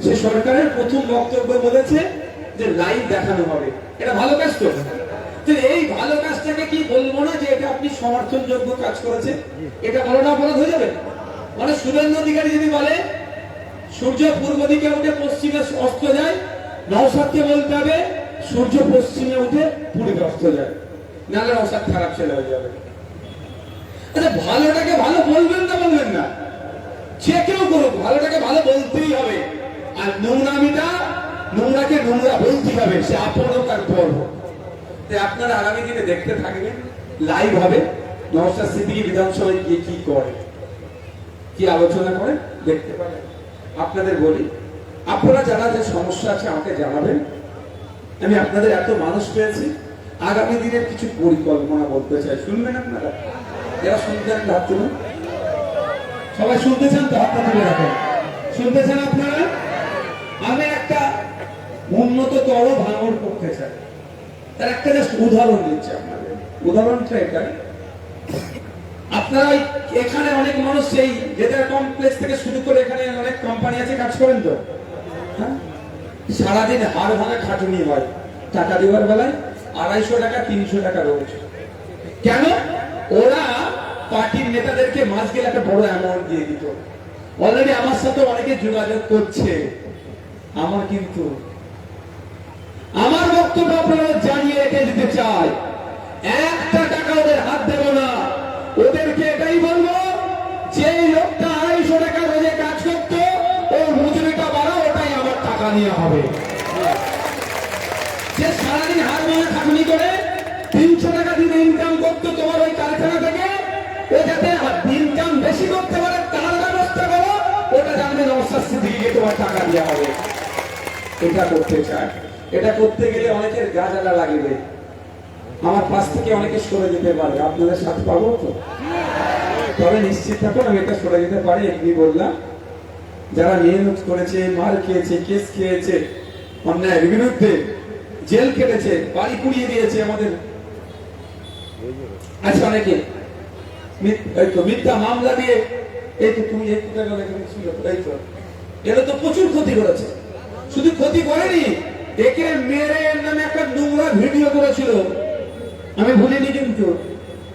সেই সরকারের প্রথম বক্তব্য বলেছে যে লাইভ দেখানো হবে। এটা ভালো কাজ তো। এই ভালো কাজটাকে কি বলবো না যে এটা আপনি সমর্থনযোগ্য কাজ করেছে? এটা বলো না অপরাধ হয়ে যাবে? মানে শুভেন্দু অধিকারী যদি বলে সূর্য পূর্ব দিকে উঠে পশ্চিমে অস্ত যায়, নওশাদকে বলতে হবে সূর্য পশ্চিমে উঠে পূর্বে অস্ত যায়, নাহলে নওশাদ খারাপ ছেলে হয়ে যাবে। আচ্ছা, ভালোটাকে ভালো বলবেন না, বলবেন না, যে কেউ করুক ভালোটাকে ভালো বলতেই হবে, আর নোংরামিটা নোংরাকে নোংরা বলতেই হবে, সে আপন হোক আর পর হোক। আপনারা আগামী দিনে দেখতে থাকবেন, লাইভ হবে নওশাদ সিদ্দিকী বিধানসভায় গিয়ে কি করে, কি আলোচনা করে দেখতে পাবেন। আপনাদের বলি, আপনারা যারা যে সমস্যা আছে আমাকে জানাবেন। আমি আপনাদের এত মানুষ পেয়েছি, আগামী দিনের কিছু পরিকল্পনা বলতে চাই, শুনবেন আপনারা? যারা শুনতেন হাত তুলুন। সবাই শুনতেছেন তো? হাতটা তুলে রাখেন। শুনতেছেন আপনারা? আমি একটা উন্নততর ভাঙন করতে চাই, তার একটা জাস্ট উদাহরণ দিচ্ছি আপনাদের। উদাহরণটা এটাই, আপনারা এখানে অনেক মানুষ সেই জেদার কমপ্লেক্স থেকে শুরু করে এখানে অনেক কোম্পানি আছে, কাজ করেন তো, হ্যাঁ? সারাদিন হাড় ভাঙা খাটুনি হয়, টাকা দেওয়ার বেলায় 250 টাকা 300 টাকা রোজ। কেন? ওরা পার্টির নেতাদেরকে মাস গেলে একটা বড় অ্যামাউন্ট দিয়ে দিত। অলরেডি আমার সাথে অনেকে যোগাযোগ করছে। আমার কিন্তু আমার বক্তব্য আপনারা জানিয়ে রেখে দিতে চাই, একটা টাকা ওদের হাত দেব না। ওদেরকে এটাই বলবো, যে লোকটা 250 টাকা রোজে কাজ করতো, ওর মজুরিটা বাড়াও, ওটাই আমার টাকা নিয়ে হবে। যে সারাদিন হাড় ভাঙা খাটুনি করে 300 টাকা দিনে ইনকাম করতো তোমার ওই কারখানা থেকে, ও যাতে ইনকাম বেশি করতে পারে তার ব্যবস্থা করো, ওটা জানবে নওশাদ সিদ্দিকীকে তোমার টাকা দেওয়া হবে। এটা করতে চায়। এটা করতে গেলে অনেকের গা জ্বালা লাগবে। আমার পাশ থেকে অনেকে সরে যেতে পারে, আপনাদের সাথে পাবো তো? তবে নিশ্চিত থাকুন আমি এটা সরে যেতে পারি। এমনি বললাম, যারা মেহনত করেছে, মার খেয়েছে, কেস খেয়েছে, অন্যায়ের বিরুদ্ধে জেল কেটেছে, বাড়ি পুড়িয়ে দিয়েছে আমাদের আচ্ছা অনেকে মিথ্যা মামলা দিয়ে, এই তো তুমি এই ছিল, এই তো এরা তো প্রচুর ক্ষতি করেছে। শুধু ক্ষতি করেনি, একে মেরে নামে একটা নোংরা ভিডিও করেছিল, আমি ভুলিনি, কিন্তু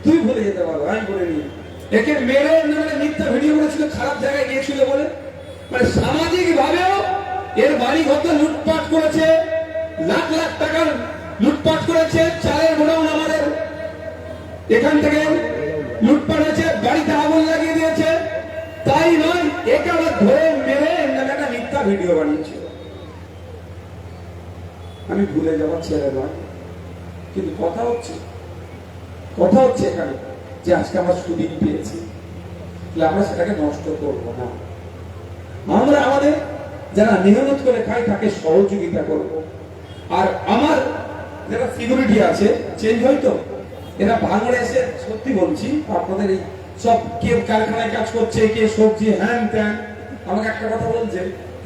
তুই ভুলে যেতে পারো, আমি ভুলিনি। একে মেরে নামে মিথ্যা ভিডিও করেছিল, খারাপ জায়গায় গিয়েছিল বলে। মানে সামাজিক ভাবেও এর বাড়ি ঘর লুটপাট করেছে, লাখ লাখ টাকার লুটপাট করেছে। চালের গোডাউন আমাদের এখান থেকে লুটপাট হয়েছে, বাড়িতে আগুন লাগিয়ে দিয়েছে। তাই নয়, একে আবার ধরে মেরে নামে একটা মিথ্যা ভিডিও বানিয়েছিল। আমি ভুলে যাওয়ার ছেলে নয়, কিন্তু কথা হচ্ছে এখানে যে আজকে আমরা সুদিন পেয়েছি, আমরা সেটাকে নষ্ট করব না। আমরা আমাদের যারা মেহনত করে খাই তাকে সহযোগিতা করব। আর আমার যারা সিকিউরিটি আছে, চেঞ্জ হয়তো এরা ভাঙড়ে এসে, সত্যি বলছি আপনাদের, এই সব কে কারখানায় কাজ করছে, কে সবজি হ্যান ত্যান, আমাকে একটা কথা বলছে,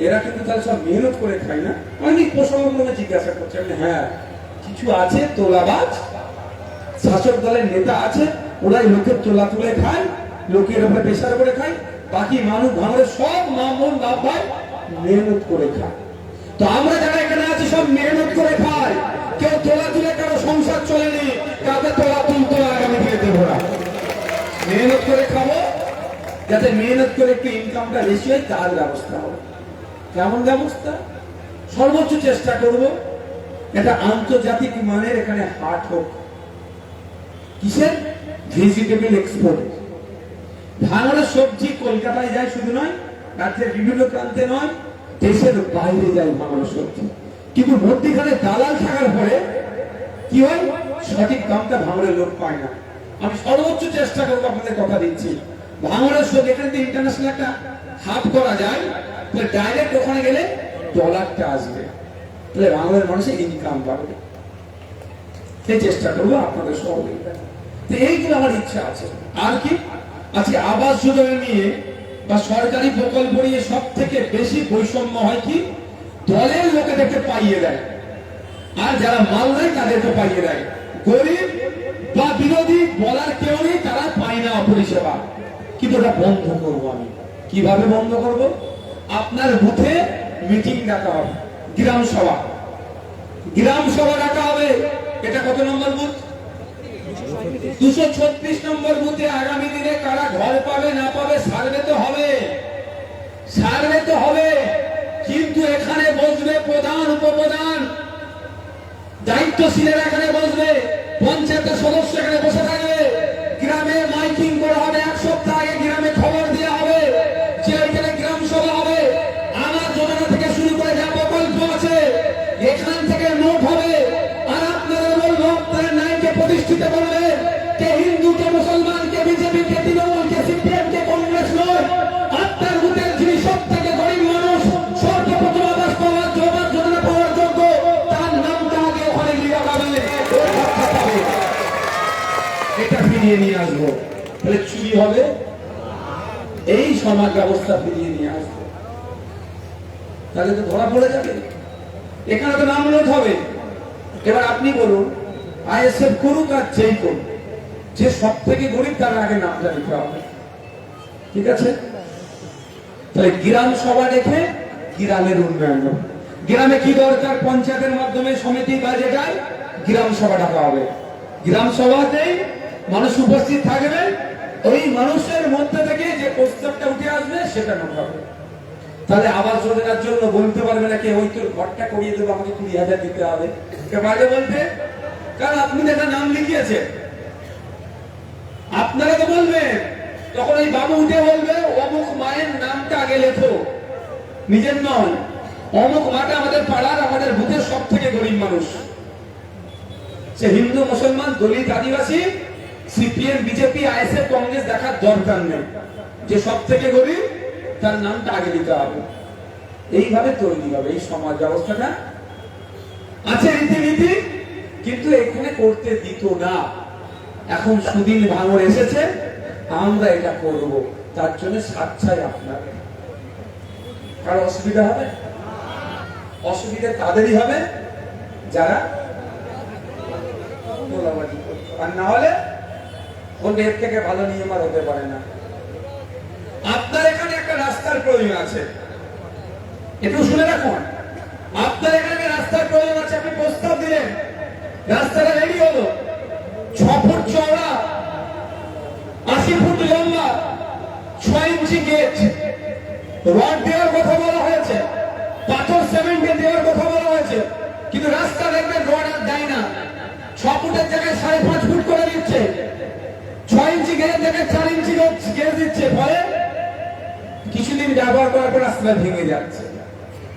এরা কিন্তু তাহলে সব মেহনত করে খায় না? অনেক প্রসঙ্গক্রমে জিজ্ঞাসা করছে। হ্যাঁ, কিছু আছে তোলাবাজ, শাসক দলের নেতা আছে, ওরাই লোকের তোলা তুলে খায়, লোকের উপরে প্রেশার করে খায়। বাকি মানুষ ভাঙড়ে সব মামুন লাভ ভাই মেহনত করে খায়। তো আমরা যারা এখানে আছি সব মেহনত করে খাই। কেউ তোলা তুলে কারো সংসার চলেনি, কাউকে তোলা তুলতে আগামী দিনে দেবো না। মেহনত করে খাবো, যাতে মেহনত করে একটু ইনকামটা বেশি হয়, তার ব্যবস্থা হবে। কেমন ব্যবস্থা? সর্বোচ্চ চেষ্টা করব এটা আন্তর্জাতিক মানের এখানে হাট হোক। কিসের? Vegetable export. ভাঙড়ের সবজি কলকাতায় যায় শুধু নয়, রাজ্যের বিভিন্ন প্রান্তে নয়, দেশের বাইরে যায় ভাঙড়ের সবজি। কিন্তু মধ্যখানে দালাল থাকার পরে কি হয়? সঠিক দামটা ভাঙড়ের লোক পায় না। আমি সর্বোচ্চ চেষ্টা করবো, আপনাদের কথা দিচ্ছি, ভাঙড়ের সবজি এখানে ইন্টারন্যাশনাল একটা হাব করা যায়, ডাইরেক্ট ওখানে গেলে ডলারটা আসবে, তাহলে ভাঙড়ের মানুষের ইনকাম বাড়বে। সেই চেষ্টা করবো আপনাদের সহযোগিতা। তো এইগুলো আমার ইচ্ছা আছে। আর কি? আজকে আবাস যোজনা নিয়ে বা সরকারি প্রকল্প নিয়ে সব থেকে বেশি বৈষম্য হয় কি? দলের লোকেদেরকে পাইয়ে দেয়, আর যারা মাল দেয় তাদেরকে পাইয়ে দেয়। গরিব বা বিরোধী বলার কেউ নেই, তারা পায় না পরিষেবা। কিন্তু ওটা বন্ধ করবো আমি। কিভাবে বন্ধ করব? আপনার বুথে মিটিং ডাকা হবে, গ্রাম সভা ডাকা হবে। এটা কত নম্বর বুথ? 236 নম্বর বুথে আগামী দিনে কারা ঘর পাবে না পাবে সার্ভে তো হবে। কিন্তু এখানে বসবে প্রধান, উপপ্রধান, দায়িত্বশীলেরা এখানে বসবে, পঞ্চায়েতের সদস্য এখানে বসে থাকবে। গ্রামে মাইকিং করা হবে, এক সপ্তাহ আগে গ্রামে খবর দেওয়া হবে যে এখানে গ্রাম সভা হবে। আমার যোজনা থেকে শুরু করে যা প্রকল্প আছে এখান থেকে নোট হবে। আর আপনারা বলবো, আপনারা ন্যায়কে প্রতিষ্ঠিত করবে। কে হিন্দু, কে মুসলমান, কে বিজেপি, কে তৃণমূল, কে সিপিএম, কে কংগ্রেস নয়। আপনার বুথের যিনি সব থেকে গরিব মানুষ, সর্বপ্রথম আবাস পাওয়ার যোজনা পাওয়ার যোগ্য, তার নামটা আগে ওখানে লিখাবে, এটা ফিরিয়ে নিয়ে আসবো। তাহলে চুরি হবে, এই সমাজ ব্যবস্থা ফিরিয়ে নিয়ে আসবো। তাহলে তো ধরা পড়ে যাবে। এখানে তো নাম লোড হবে। এবার আপনি বলুন, আইএসএফ করুক আর যেই করুক, যে সব থেকে গরিব তার আগে নামটা লিখতে হবে, ঠিক আছে? তাহলে গ্রাম সভা রেখে গ্রামের উন্নয়ন হবে। গ্রামে কি দরকার, পঞ্চায়েতের মাধ্যমে সমিতি বা যেটাই গ্রাম সভা ডাকা হবে। গ্রাম সভাতেই মানুষ উপস্থিত থাকবে, ওই মানুষের মধ্যে থেকে যে প্রস্তাবটা উঠে আসবে সেটা নোট হবে। তাহলে আবাস যোজনার জন্য বলতে পারবে না কে, ওই তোর ঘরটা করিয়ে দেবো, আমাকে 20,000 দিতে হবে, কে পারবে বলতে? কারণ আপনি একটা নাম লিখিয়েছেন, আপনারা তো বলবেন, তখন ওই বাবু উঠে বলবে অমুক মায়ের নামটা আগে লেখো, নিজের নয়। অমুক মাটা আমাদের পাড়ার, আমাদের বুথের সব থেকে গরিব মানুষ, সে হিন্দু মুসলমান দলিত আদিবাসী, সিপিএম বিজেপি আইএসএফ কংগ্রেস দেখার দরকার নেই, যে সব থেকে গরিব তার নামটা আগে দিতে হবে। এইভাবে তৈরি হবে এই সমাজ ব্যবস্থাটা। আছে রীতিনীতি, কিন্তু এখানে করতে দিত না। এখন সুদিন ভাঙর এসেছে, আমরা এটা করব, তার জন্য স্বেচ্ছায় আপনার কারো অসুবিধা হবে? অসুবিধা তাদেরই হবে যারা তোলাবাজি করতো, আর না হলে বলবে এর থেকে ভালো নিয়ম আর হতে পারে না। আপনার এখানে একটা রাস্তার প্রয়োজন আছে, একটু শুনে রাখুন। আপনার এখানে রাস্তার প্রয়োজন আছে, আপনি প্রস্তাব দিলেন, রাস্তাটা রেডি হলো, 6 ফুট চওড়া, 80 ফুট লম্বা, 6 ইঞ্চি গেট, রড দেওয়ার কথা বলা হয়েছে, পাথর সিমেন্ট দেওয়ার কথা বলা হয়েছে, কিন্তু রাস্তা দেখবেন রড আর দেয় না। 6 ফুটের জায়গায় 5.5 ফুট করে দিচ্ছে, 6 ইঞ্চি গেট জায়গায় 4 ইঞ্চি গেট দিচ্ছে। ফলে কিছুদিন ব্যবহার করার পর রাস্তা ভেঙে যাচ্ছে।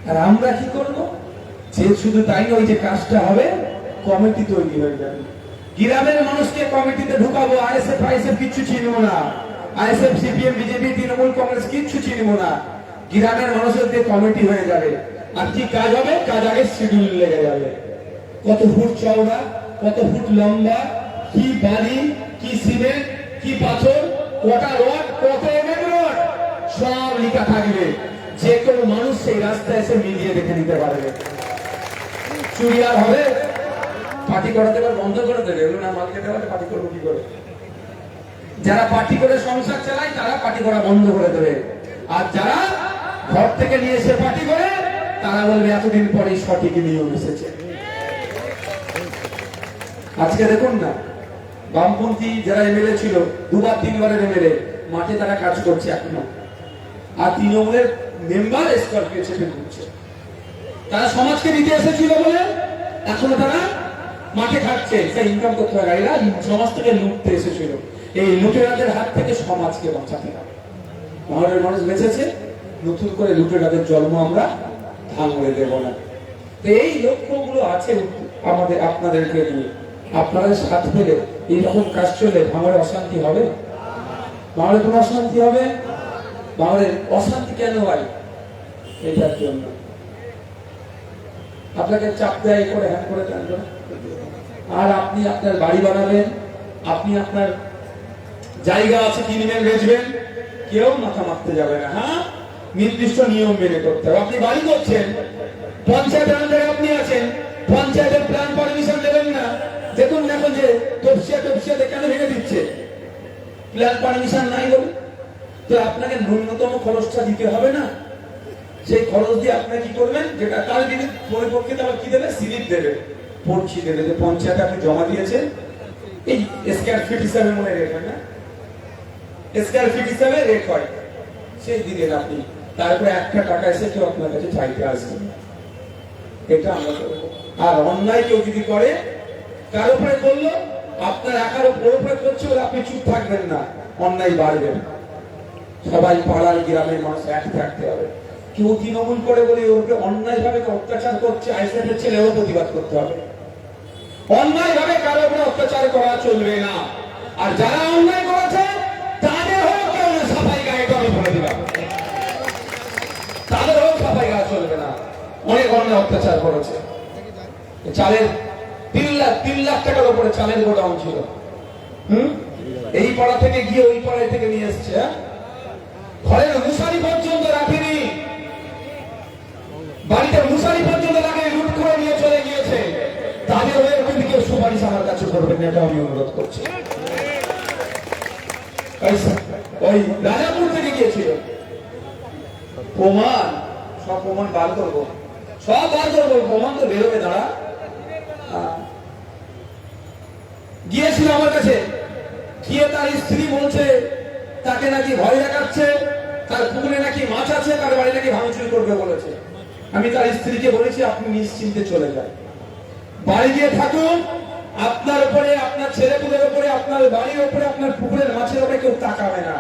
আর আমরা কি করব? যে শুধু তাই নয়, যে কাজটা হবে কমিটি তৈরি হয়ে যাবে, গ্রামের মানুষকে কমিটিতে ঢুকাবো। আইএসএফ আইএসএফ কিচ্ছু চিনবো না, ISF CPM BJP Trinamool Congress কিচ্ছু চিনবো না। গ্রামের মানুষের দিয়ে কমিটি হয়ে যাবে। আর কি কাজ হবে? কাজ আগে শিডিউল লেগে যাবে, কত ফুট চওড়া, কত ফুট লম্বা, কি বালি, কি সিমেন্ট, কি পাথর, কটা রড, কত এমএম রড, সব লেখা থাকবে। যে কোনো মানুষ সেই রাস্তায় এসে মিলিয়ে দেখে নিতে পারবে। চুরি আর হবে? পার্টি করাতে এবার বন্ধ করে দেবে, না মাল খেতে হলে পার্টি করবো কি করে? যারা পার্টি করে সংসার চালায় তারা পার্টি করা বন্ধ করে দেবে, আর যারা ঘর থেকে নিয়ে এসে পার্টি করে তারা বলবে এতদিন পরে সঠিক নিয়ম এসেছে। আজকে দেখুন না, বামপন্থী যারা এমএলএ ছিল, 2বার 3বারের এমএলএ, মাঠে তারা কাজ করছে এখনো। আর তৃণমূলের মেম্বার স্করপিও চেপে ঘুরছে। তারা সমাজকে দিতে এসেছিল বলে এখনো তারা মাঠে খাচ্ছে, সেই ইনকাম করতে হয়। এরা সমাজ থেকে লুটতে এসেছিল, এই লুটেরাদের হাত থেকে সমাজকে বাঁচাতে হবে। আমাদের মানুষ বেঁচেছে, নতুন করে লুটেরাদের জন্ম আমরা ভাঙড়ে দেব না। তো এই লক্ষ্যগুলো আছে আমাদের, আপনাদেরকে নিয়ে। আপনাদের সাথ পেলে এইরকম কাজ চলে ভাঙড়ে অশান্তি হবে? ভাঙড়ে কোনো অশান্তি হবে? ভাঙড়ে অশান্তি কেন হয়? এটার জন্য আপনাকে চাপ দেয় করে, হ্যাঁ করে, কেন করে। আর আপনি আপনার বাড়ি বানাবেন, আপনি আপনার জায়গা আছে কিনবেন বেচবেন, কেউ মাথা মারতে যাবে না। হ্যাঁ, নির্দিষ্ট নিয়ম মেনে করতে হবে। আপনি বাড়ি করছেন, পঞ্চায়েতের আন্ডারে আপনি আছেন, পঞ্চায়েতের প্ল্যান পারমিশন দেবেন না। দেখুন এখন যে তপসিয়াতে কেন ভেঙে দিচ্ছে, প্ল্যান পারমিশন নাই বলে। তো আপনাকে ন্যূনতম খরচটা দিতে হবে না? সেই খরচ দিয়ে আপনি কি করবেন, যেটা তার যদি পরিপ্রেক্ষিতে আবার কি দেবে, স্লিপ দেবে, পড়ছি দেবে, যে পঞ্চায়েতে আপনি জমা দিয়েছেন, এই স্কয়ার ফিট হিসাবে মনে রেট হয় না, স্কয়ার ফিট হিসাবে রেট হয়, সেই দিলেন আপনি। তারপরে একটা টাকা এসে কেউ আপনার কাছে চাইতে আসবে, এটা আমরা করবো। আর অন্যায় কেউ যদি করে, কার উপরে করলো, আপনার একার উপরে করছে বলে আপনি চুপ থাকবেন না, অন্যায় বাড়বে। সবাই পাড়ার গ্রামের মানুষ এক থাকতে হবে। কেউ তৃণমূল করে বলে ওকে অন্যায় ভাবে অত্যাচার করছে, আইসিএফের ছেলেও প্রতিবাদ করতে হবে। অন্যায় ভাবে কারো উপরে অত্যাচার করা চলবে না। আর যারা অন্যায় করেছে তাদের হোক কেউ না সাফাই গায়ে আমি বলে দিলাম, তাদের হোক সাফাই গায়ে চলবে না। অনেক অন্যায় অত্যাচার করেছে। চালের 3 লাখ টাকার উপরে চালের গোডাউন ছিল। এই পাড়া থেকে গিয়ে ওই পাড়ায় থেকে নিয়ে এসছে, ঘরের মশারি পর্যন্ত রাখেনি। বাড়িতে মশারি পর্যন্ত লাগিয়ে লুট করে নিয়ে চলে গিয়েছে, তাদের হয়ে কিন্তু কেউ সুপারিশ আমার কাছে করবেন না, এটা আমি অনুরোধ করছি। ওই রাজাপুর থেকে গিয়েছিল, প্রমাণ সব প্রমাণ বার করবো, সব বার করবো, প্রমাণ তো বেরোবে দাঁড়া। গিয়েছিল আমার কাছে, গিয়ে তার স্ত্রী বলছে তাকে নাকি ভয় দেখাচ্ছে, তার পুকুরে নাকি মাছ আছে, তার বাড়ি নাকি ভাঙচুর করবে বলেছে। আমি তার স্ত্রীকে বলেছি আপনি নিশ্চিন্তে চলে যান, বাড়ি গিয়ে থাকুন, আপনার উপরে, আপনার ছেলেপুলের উপরে, আপনার বাড়ির উপরে, আপনার পুকুরের মাছের উপরে কেউ তাকাবে না,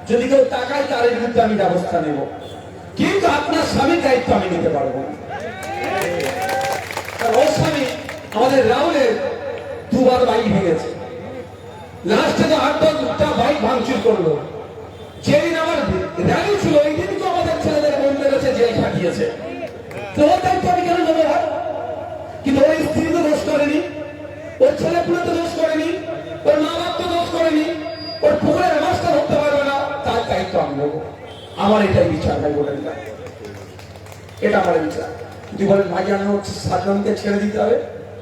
যদি কেউ তাকায় তার বিরুদ্ধে আমি ব্যবস্থা নেব, কিন্তু আপনার স্বামীর দায়িত্ব আমি নিতে পারবো না। ওর স্বামী আমাদের রাহুলের দুবার বাইক ভেঙেছে, লাস্টে তো 8-10টা বাইক ভাঙচুর করলো। যেদিন আমার র্যালি ছিল ওই দিন তো আমাদের ছেলেদের মন মেরেছে, জেল খাটিয়েছে, তো ওর দায়িত্ব আমি কেন নেবো? কিন্তু ওর স্ত্রী তো দোষ করেনি, ওর ছেলে পুলে তো দোষ করেনি, ওর মা বাপ তো দোষ করেনি, ওর পুকুরের মাছটা ধরতে পারবে না, তার দায়িত্ব আমি নেবো। আমার এটাই বিচার, ভাই বলে দিলাম, এটা আমার বিচার। যদি বলেন ভাই আমি হচ্ছে 7 জনকে ছেড়ে দিতে হবে,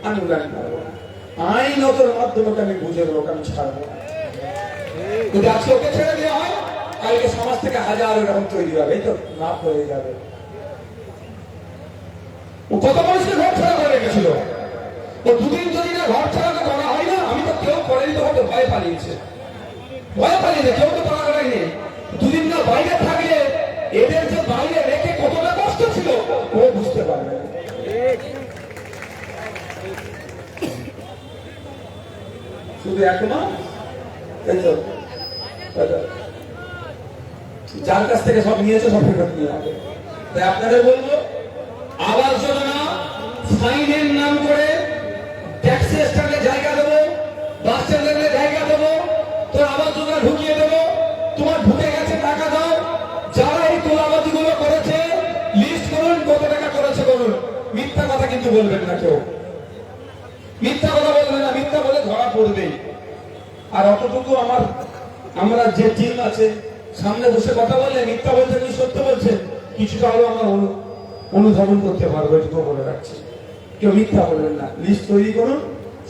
আমি ওখানে পারবো না, আইনতর মাধ্যমে আমি বুঝে দেবো, আমি ছাড়বো না। যদি আজকে ওকে ছেড়ে দেওয়া হয়, কালকে সমাজ থেকে 1000 এরকম তৈরি হবে, এই তো মাপ হয়ে যাবে। ও কত মানুষকে ঘর ছাড়া করে রেখেছিল, ও দুদিন যদি না ঘর ছাড়া করা হয় না, আমি তো কেউ করেনি, তো হয়তো ভয় পালিয়েছে, ভয় পালিয়েছে, কেউ তো করা করায়নি। দুদিন না বাইরে থাকলে এদের যে বাইরে রেখে কতটা কষ্ট ছিল ও বুঝতে পারবে। শুধু এখনো যার কাছ থেকে সব নিয়েছে সব ফেরত নিয়ে হবে। তাই আপনাদের বলবো, আবাস যোজনা ফাইনের নাম করে ট্যাক্সি স্ট্যান্ডে জায়গা দেবো, বাস স্ট্যান্ডে জায়গা দেবো, তোর আবাস যোজনা ঢুকিয়ে দেবো, তোমার ঢুকে গেছে টাকা দাও। যারা এই তোলাবাজি গুলো করেছে লিস্ট করুন, কত টাকা করেছে করুন, মিথ্যা কথা কিন্তু বলবেন না, কেউ মিথ্যা কথা বলবেন না, মিথ্যা বলে ধরা পড়বে। আর অতটুকু আমরা যে টিম আছে সামনে বসে কথা বললে মিথ্যা বলছেন কি সত্য বলছেন কিছুটা হলেও আমরা অনুধাবন করতে পারবো, এটুকু বলে রাখছি। কেউ মিথ্যা বলবেন না, লিস্ট তৈরি করুন,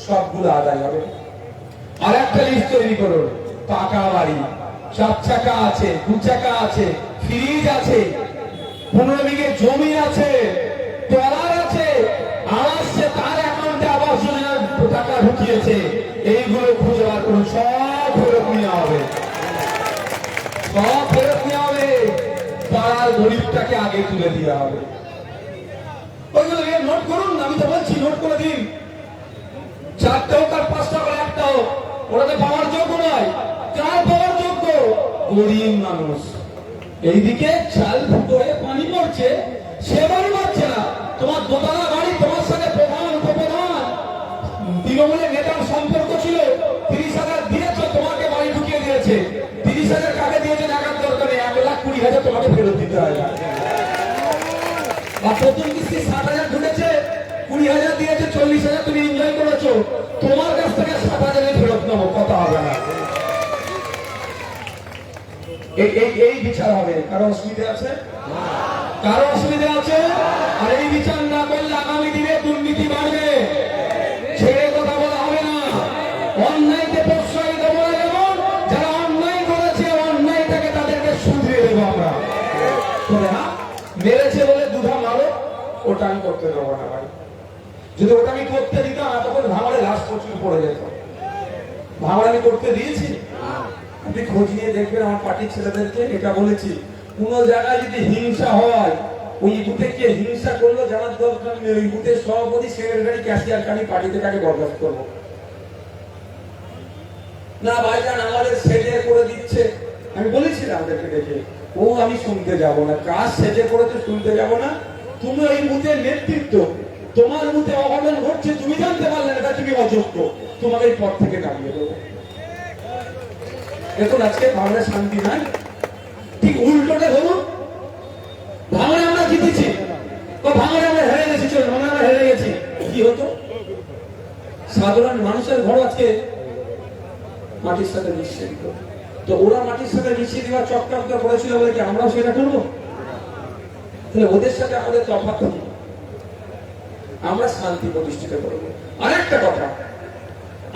সবগুলো আদায় হবে। আর একটা লিস্ট তৈরি করুন, পাকা বাড়ি, 4 চাকা আছে, 2 চাকা আছে, ফ্রিজ আছে, 15 বিঘে জমি আছে, ট্রলার আছে, আর আসছে তার অ্যাকাউন্টে আবাস যোজনার টাকা ঢুকিয়েছে, এইগুলো খুঁজে বার করুন, সব ফেরত নেওয়া হবে, সব ফেরত নেওয়া হবে, পাড়ার গরিবটাকে আগে তুলে দেওয়া হবে। ওইগুলো নোট করুন, আমি তো বলছি নোট করে দিন, 4টা হোক আর 5টা করে একটা হোক, ওরা তো পাওয়ার যোগ্য নয়, কার পাওয়ার যোগ্য? গরিব মানুষ। এইদিকে চাল ফুটো হয়ে পানি পড়ছে, সে বাড়ি পাচ্ছে না, তোমার দোতলা বাড়ি, তোমার সাথে প্রধান উপপ্রধান তৃণমূলের নেতার সম্পর্ক ছিল, 30,000 দিয়েছ, তোমাকে বাড়ি ঢুকিয়ে দিয়েছে, 30,000 কাকে দিয়েছে টাকার দরকার নেই, 1,20,000 তোমাকে ফেরত দিতে হয়। আর প্রথম কিস্তি 60,000 ঢুকেছে, 20,000 দিয়েছে, 40,000 তুমি এনজয় করেছো, তোমার কাছ থেকে 7,000 ফেরত নেবো, কথা হবে না। এই বিচার হবে। কারো অসুবিধা আছে? কারো অসুবিধা আছে? আর এই বিচার না করলে আগামী দিনে দুর্নীতি বাড়বে, ছেড়ে কথা বলা হবে না, অন্যায়কে প্রশ্রয় দেবো না, যেমন যারা অন্যায় করেছে অন্যায়টাকে তাদেরকে শুধরিয়ে দেবো আমরা। মেরেছে বলে দুধা মারো, ওটা আমি করতে দেবো না ভাই। যদি ওটা আমি করতে দিতাম তখন ভাঙড়ে লাশ প্রচুর পড়ে যেত। ভাঙড় আমি করতে দিয়েছি, আপনি খোঁজ নিয়ে দেখবেন আমার পার্টির ছেলেদেরকে এটা বলেছি, কোন জায়গায় যদি হিংসা হয়, ওই বুথে কে হিংসা করলো জানার দরকার নেই, ওই বুথের সভাপতি, সেক্রেটারি, ক্যাশিয়ার কানি পার্টিতে কাকে বরদাস্ত করবো না। ভাইজান আমাদের সেজে করে দিচ্ছে, আমি বলেছিলাম ওদেরকে দেখে, ও আমি শুনতে যাব না, কাজ সেজে করেছে শুনতে যাব না। তুমি ওই বুথের নেতৃত্ব, তোমার বুথে অঘটন ঘটছে, তুমি জানতে পারলে না, তুমি অযোগ্য, তোমাকে এই পদ থেকে নামিয়ে দেবো। দেখুন আজকে ভাঙড়ে শান্তি নাই, ঠিক উল্টোটা ধরুন, ভাঙড়ে আমরা জিতেছি, ভাঙড়ে আমরা হেরে গেছি, চলুন আমরা হেরে গেছি, কি হতো? সাধারণ মানুষের ঘর আজকে মাটির সাথে মিশিয়ে দিত, তো ওরা মাটির সাথে মিশিয়ে দেওয়ার চক্রান্ত করেছিল বলে কি আমরাও সেটা করবো? তাহলে ওদের সাথে আমাদের তফাৎ আমরা শান্তি প্রতিষ্ঠিত করবো। আরেকটা কথা,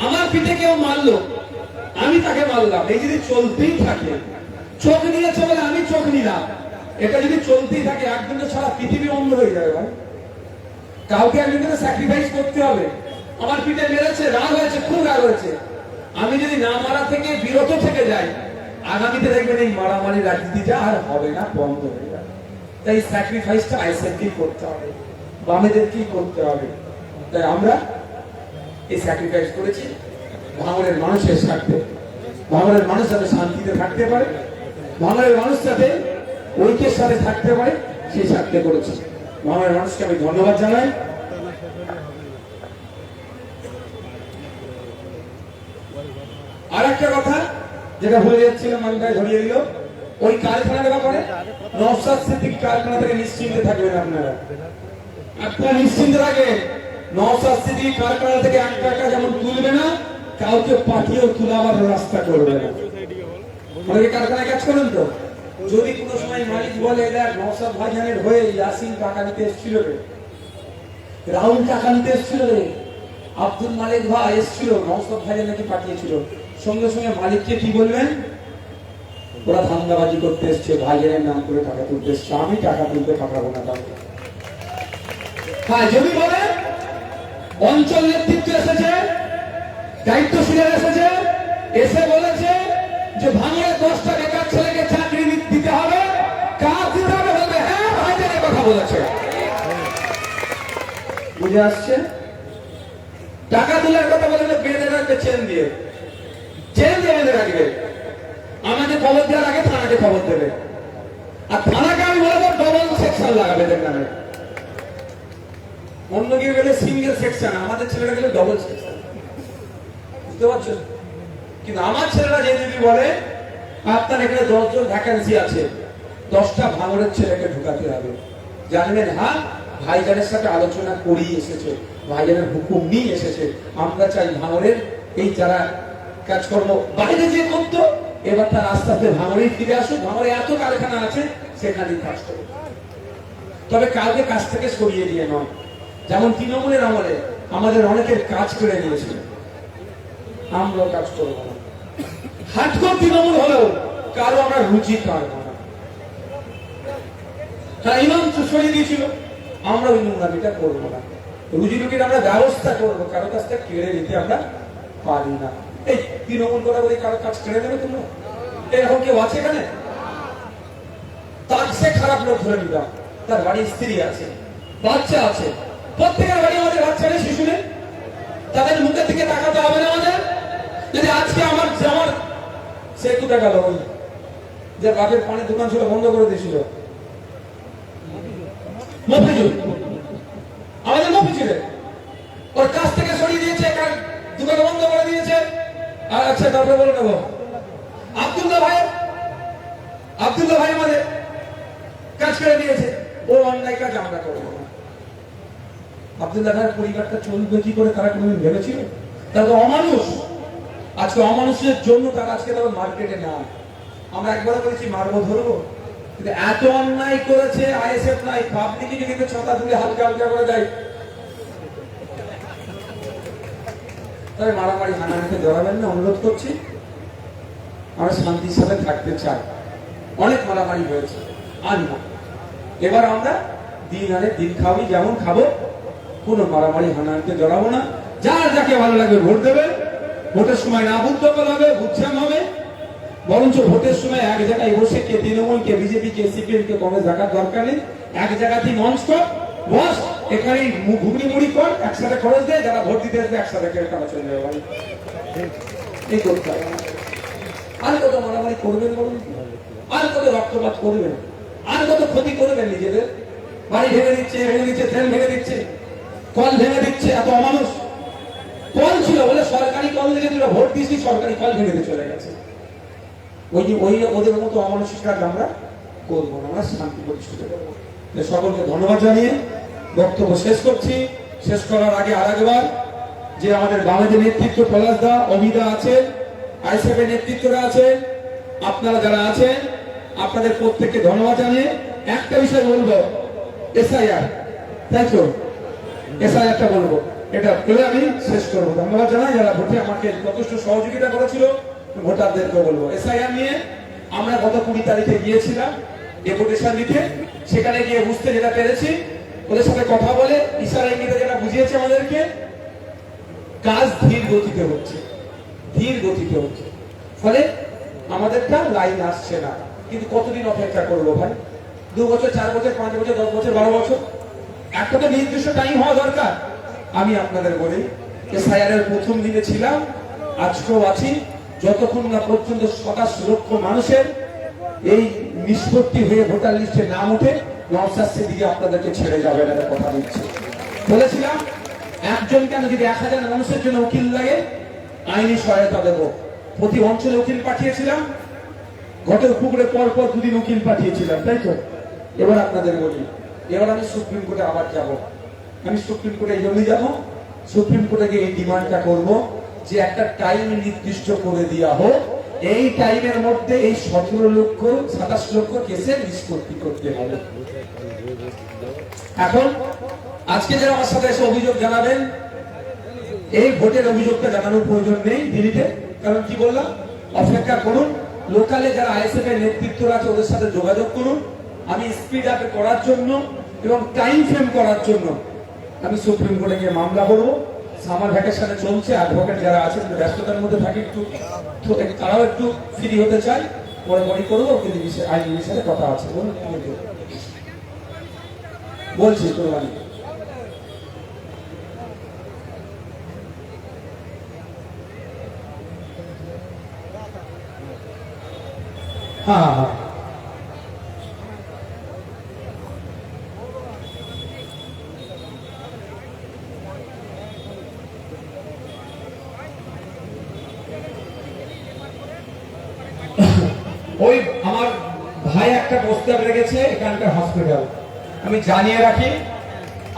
আমার পিঠে কেউ মারলো, আমি তাকে মারলাম, এই যদি চলতেই থাকে, চোখ নিয়েছে বলে আমি চোখ নিলাম, এটা যদি চলতেই থাকে একদিন তো সারা পৃথিবী অন্ধ হয়ে যাবে ভাই। কাউকে একদিন তো স্যাক্রিফাইস করতে হবে। আমার পিঠে মেরেছে, রাগ হয়েছে, খুব রাগ হয়েছে, আমি যদি না মারা থেকে বিরত থেকে যাই, আগামীতে দেখবেন এই মারামারি রাজনীতিটা আর হবে না, বন্ধ হয়ে যাবে। তাই স্যাক্রিফাইসটা আইসেফকেই করতে হবে, বামেদেরকেই করতে হবে। তাই আমরা এই স্যাক্রিফাইস করেছি ভাঙড়ের মানুষের স্বার্থে, ভাঙড়ের মানুষ যাতে শান্তিতে থাকতে পারে, ভাঙড়ের মানুষ যাতে ঐক্যের সাথে থাকতে পারে, সেই স্বার্থে করেছি। ভাঙড়ের মানুষকে আমি ধন্যবাদ জানাই। আর একটা কথা যেটা ভুলে যাচ্ছিলাম, মানটায় ধরিয়ে দিল, ওই কারখানার ব্যাপারে নওশাদ সিদ্দিক কারখানা থেকে নিশ্চিন্তে থাকবেন আপনারা। আপনারা নিশ্চিন্তে থাকেন, নওশাদ সিদ্দিক কারখানা থেকে 1 টাকা যেমন তুলবে না, কাউকে পাঠিয়েও তুলাবার রাস্তা করবে না। অনেকে কারখানায় কাজ করেন তো, যদি কোনো সময় মালিক বলে দেখ নওশাদ ভাইজানের হয়ে ইয়াসিন টাকা নিতে এসেছিল রে, রাহুল টাকা নিতে এসেছিল রে, আব্দুল মালিক ভাই এসেছিল, নওশাদ ভাইজান নাকি পাঠিয়েছিল, সঙ্গে সঙ্গে মালিককে কি বলবেন, ওরা ধান্দাবাজি করতে এসছে, ভাইজানের নাম করে টাকা তুলতে এসছে, আমি টাকা তুলতে পাঠাবো না কাউকে। হ্যাঁ, যদি বলে অঞ্চল নেতৃত্ব এসেছে, দায়িত্বশীলের এসেছে, এসে বলেছে যে ভাঙড়ে 10টা বেকার ছেলেকে চাকরি দিতে হবে, কাজ দিতে হবে, বলবে হ্যাঁ ভাইজানের কথা বলেছে। বুঝে আসছে? টাকা তোলার কথা বলে বেঁধে রাখবে চেন দিয়ে, চেন দিয়ে বেঁধে রাখবে। আমাকে খবর দেওয়ার আগে থানাকে খবর দেবে, আর থানাকে আমি বলবো ডবল সেকশন লাগাবে এদের নামে। অন্য কেউ গেলে সিঙ্গেল সেকশন, আমাদের ছেলেরা গেলে ডবল সেকশন। বুঝতে পারছো? কিন্তু আমার ছেলেরা যে যদি বলে আপনার এখানে 10 জন ভ্যাকেন্সি আছে, 10টা ভাঙড়ের ছেলেকে ঢুকাতে হবে, জানবেন হ্যাঁ ভাইজানের সাথে আলোচনা করিয়ে এসেছে, ভাইজানের হুকুম নিয়ে এসেছে। আমরা চাই ভাঙড়ের এই যারা কাজকর্ম বাইরে যে করতো, এবার তার আস্তে আস্তে ভাঙড়েই ফিরে আসুক। ভাঙড়ে এত কারখানা আছে, সেখানেই কাজ করবে, তবে কাউকে কাজ থেকে সরিয়ে দিয়ে নয়। যেমন তৃণমূলের আমলে আমাদের অনেকের কাজ করে নিয়েছিল, আমরাও কাজ করবো না। হাটকর তৃণমূল হলেও কারো আমরা রুচি কাটবো না। তারা ইমাম সরিয়ে দিয়েছিল, আমরা ওই নোংরামিটা করবো না। রুজি রুটির আমরা ব্যবস্থা করবো, কারো কাছ থেকে কেড়ে নিতে আমরা পারি না। এই তৃণমূল করা বলে কারো কাজ কেড়ে নেবে তোমরা? এরকম কেউ আছে এখানে? তার সে খারাপ লোক ধরে নিতাম, তার বাড়ির স্ত্রী আছে, বাচ্চা আছে, প্রত্যেকের বাড়ি আমাদের বাচ্চা নেই, শিশু নেই, তাদের মুখের দিকে তাকাতে হবে না আমাদের? যদি আজকে আমার সে কোথায় গেল, ওই যে বাপের পানের দোকান ছিল বন্ধ করে দিয়েছিল, মফিজুল, আমাদের মফিজুল, ওর কাছ থেকে সরিয়ে দিয়েছে, দোকান বন্ধ করে দিয়েছে। আর আচ্ছা তারপরে বলে নেব আব্দুল্লাহ ভাই আমাদের কাজ করে দিয়েছে, ও অন্যায় কাজ আমরা করবো না। আব্দুল্লাহ ভাইয়ের পরিবারটা চলবে কি করে তারা কোনোদিন ভেবেছিল? তারা তো অমানুষ। আজকে অমানুষের জন্য তারা আজকে তারা মার্কেটে না। আমরা একবার বলেছি মারবো ধরবো, কিন্তু এত অন্যায় করেছে আইএসএফ নাই, পাবলিকে যদি ছতা তুলে হালকা হালকা করে দেয়, তবে মারামারি হানাহানিতে জড়াবেন না, অনুরোধ করছি। আমরা শান্তির সাথে থাকতে চাই। অনেক মারামারি হয়েছে, আর না, এবার আমরা দিন আনে দিন খাবি, যেমন খাবো, কোনো মারামারি হানাহানিতে জড়াবো না। যার যাকে ভালো লাগবে ভোট দেবে, ভোটের সময় না বুদ্ধকল হবে, বুঝছাম হবে, বরঞ্চ ভোটের সময় এক জায়গায় বসে কে তৃণমূল, কে বিজেপি, কে সিপিএম, কে কংগ্রেস দেখার দরকার নেই। এক জায়গাতেই মঞ্চ কর, বস, এখানে ঘুগনি মুড়ি কর, একসাথে খরচ দেয়, যারা ভোট দিতে আসবে একসাথে কেটে টাকা চলে যাবে বাড়ি। এই করতে হবে। আর কত মারামারি করবেন বলুন? আর কত রক্তপাত করবেন? আর কত ক্ষতি করবেন নিজেদের? বাড়ি ভেঙে দিচ্ছে, ট্রেন ভেঙে দিচ্ছে, কল ভেঙে দিচ্ছে, এত অমানুষ। কল ছিল বলে সরকারি কল থেকে তুলে ভোট দিয়েছি, সরকারি কল ভেঙে দিয়ে চলে গেছে। ওই ওদের মতো অমানসিক কাজ আমরা করবো না, আমরা শান্তি প্রতিষ্ঠিত করবো। সকলকে ধন্যবাদ জানিয়ে বক্তব্য শেষ করছি। শেষ করার আগে আর একবার যে আমাদের বাংলাদেশের নেতৃত্ব পলাশদা, অমিতা আছে, আইএসএফ এর নেতৃত্বরা আছে, আপনারা যারা আছেন, আপনাদের প্রত্যেককে ধন্যবাদ জানিয়ে একটা বিষয় বলবো, এসআইআর, তাই তো এসআইআরটা বলবো, এটা বলে আমি শেষ করবো। ধন্যবাদ জানাই যারা ভোটে আমাকে যথেষ্ট সহযোগিতা করেছিল, ভোটারদেরকে বলবো এসআইআর নিয়ে আমরা গত 20 তারিখে গিয়েছিলাম ডেপুটেশন দিতে। সেখানে গিয়ে বুঝতে যেটা পেরেছি, ওদের সাথে কথা বলে ইশারা ইঙ্গিতে যেটা বুঝিয়েছে আমাদেরকে, কাজ ধীর গতিতে হচ্ছে, ধীর গতিতে হচ্ছে, ফলে আমাদেরটা লাইন আসছে না। কিন্তু কতদিন অপেক্ষা করবো ভাই? 2 বছর, 4 বছর, 5 বছর, 10 বছর, 12 বছর, একটা তো নির্দিষ্ট টাইম হওয়া দরকার। আমি আপনাদের বলি, এসআইআর এর প্রথম দিনে ছিলাম, আজকেও আছি, যতক্ষণ না পর্যন্ত 27 লক্ষ মানুষের এই নিষ্পত্তি হয়ে ভোটার লিস্টে নাম উঠে, নওশাদ সিদ্দিকী আপনাদেরকে ছেড়ে যাবে না, কথা দিচ্ছি। বলেছিলাম একজন কেন, যদি 1000 মানুষের জন্য উকিল লাগে আইনি সহায়তা দেবো। প্রতি অঞ্চলে উকিল পাঠিয়েছিলাম, ঘটের পুকুরে পর পর 2 দিন উকিল পাঠিয়েছিলাম, তাই তো? এবার আপনাদের বলি, এবার আমি সুপ্রিম কোর্টে আবার যাব। আমি সুপ্রিম কোর্টে এই জন্যই যাবো, সুপ্রিম কোর্টে গিয়ে এই ডিমান্ডটা করবো যে একটা টাইম নির্দিষ্ট করে দেওয়া হোক, এই টাইমের মধ্যে এই 17 লক্ষ 27 লক্ষ কেসের নিষ্পত্তি করতে হবে। এখন আজকে যারা আমার সাথে এসে অভিযোগ জানাবেন, এই ভোটের অভিযোগটা জানানোর প্রয়োজন নেই দিল্লিতে, কারণ কি বললাম, অপেক্ষা করুন। লোকালে যারা আইএসএফ এর নেতৃত্ব আছে ওদের সাথে যোগাযোগ করুন। আমি স্পিড আপ করার জন্য এবং টাইম ফ্রেম করার জন্য আমি সুপ্রিম কোর্টে গিয়ে মামলা করবো। সামার ভ্যাকেশনে চলছে, অ্যাডভোকেট যারা আছেন ব্যস্ততার মধ্যে থাকে, একটু তারাও একটু ফ্রি হতে চায়, পরে মনে করবো, কিন্তু আইনি বিষয়ে কথা আছে। বলছি কোরবানি, হ্যাঁ হ্যাঁ, ওই আমার ভাই একটা প্রস্তাব রেখেছে এখানকার হসপিটাল। আমি জানিয়ে রাখি,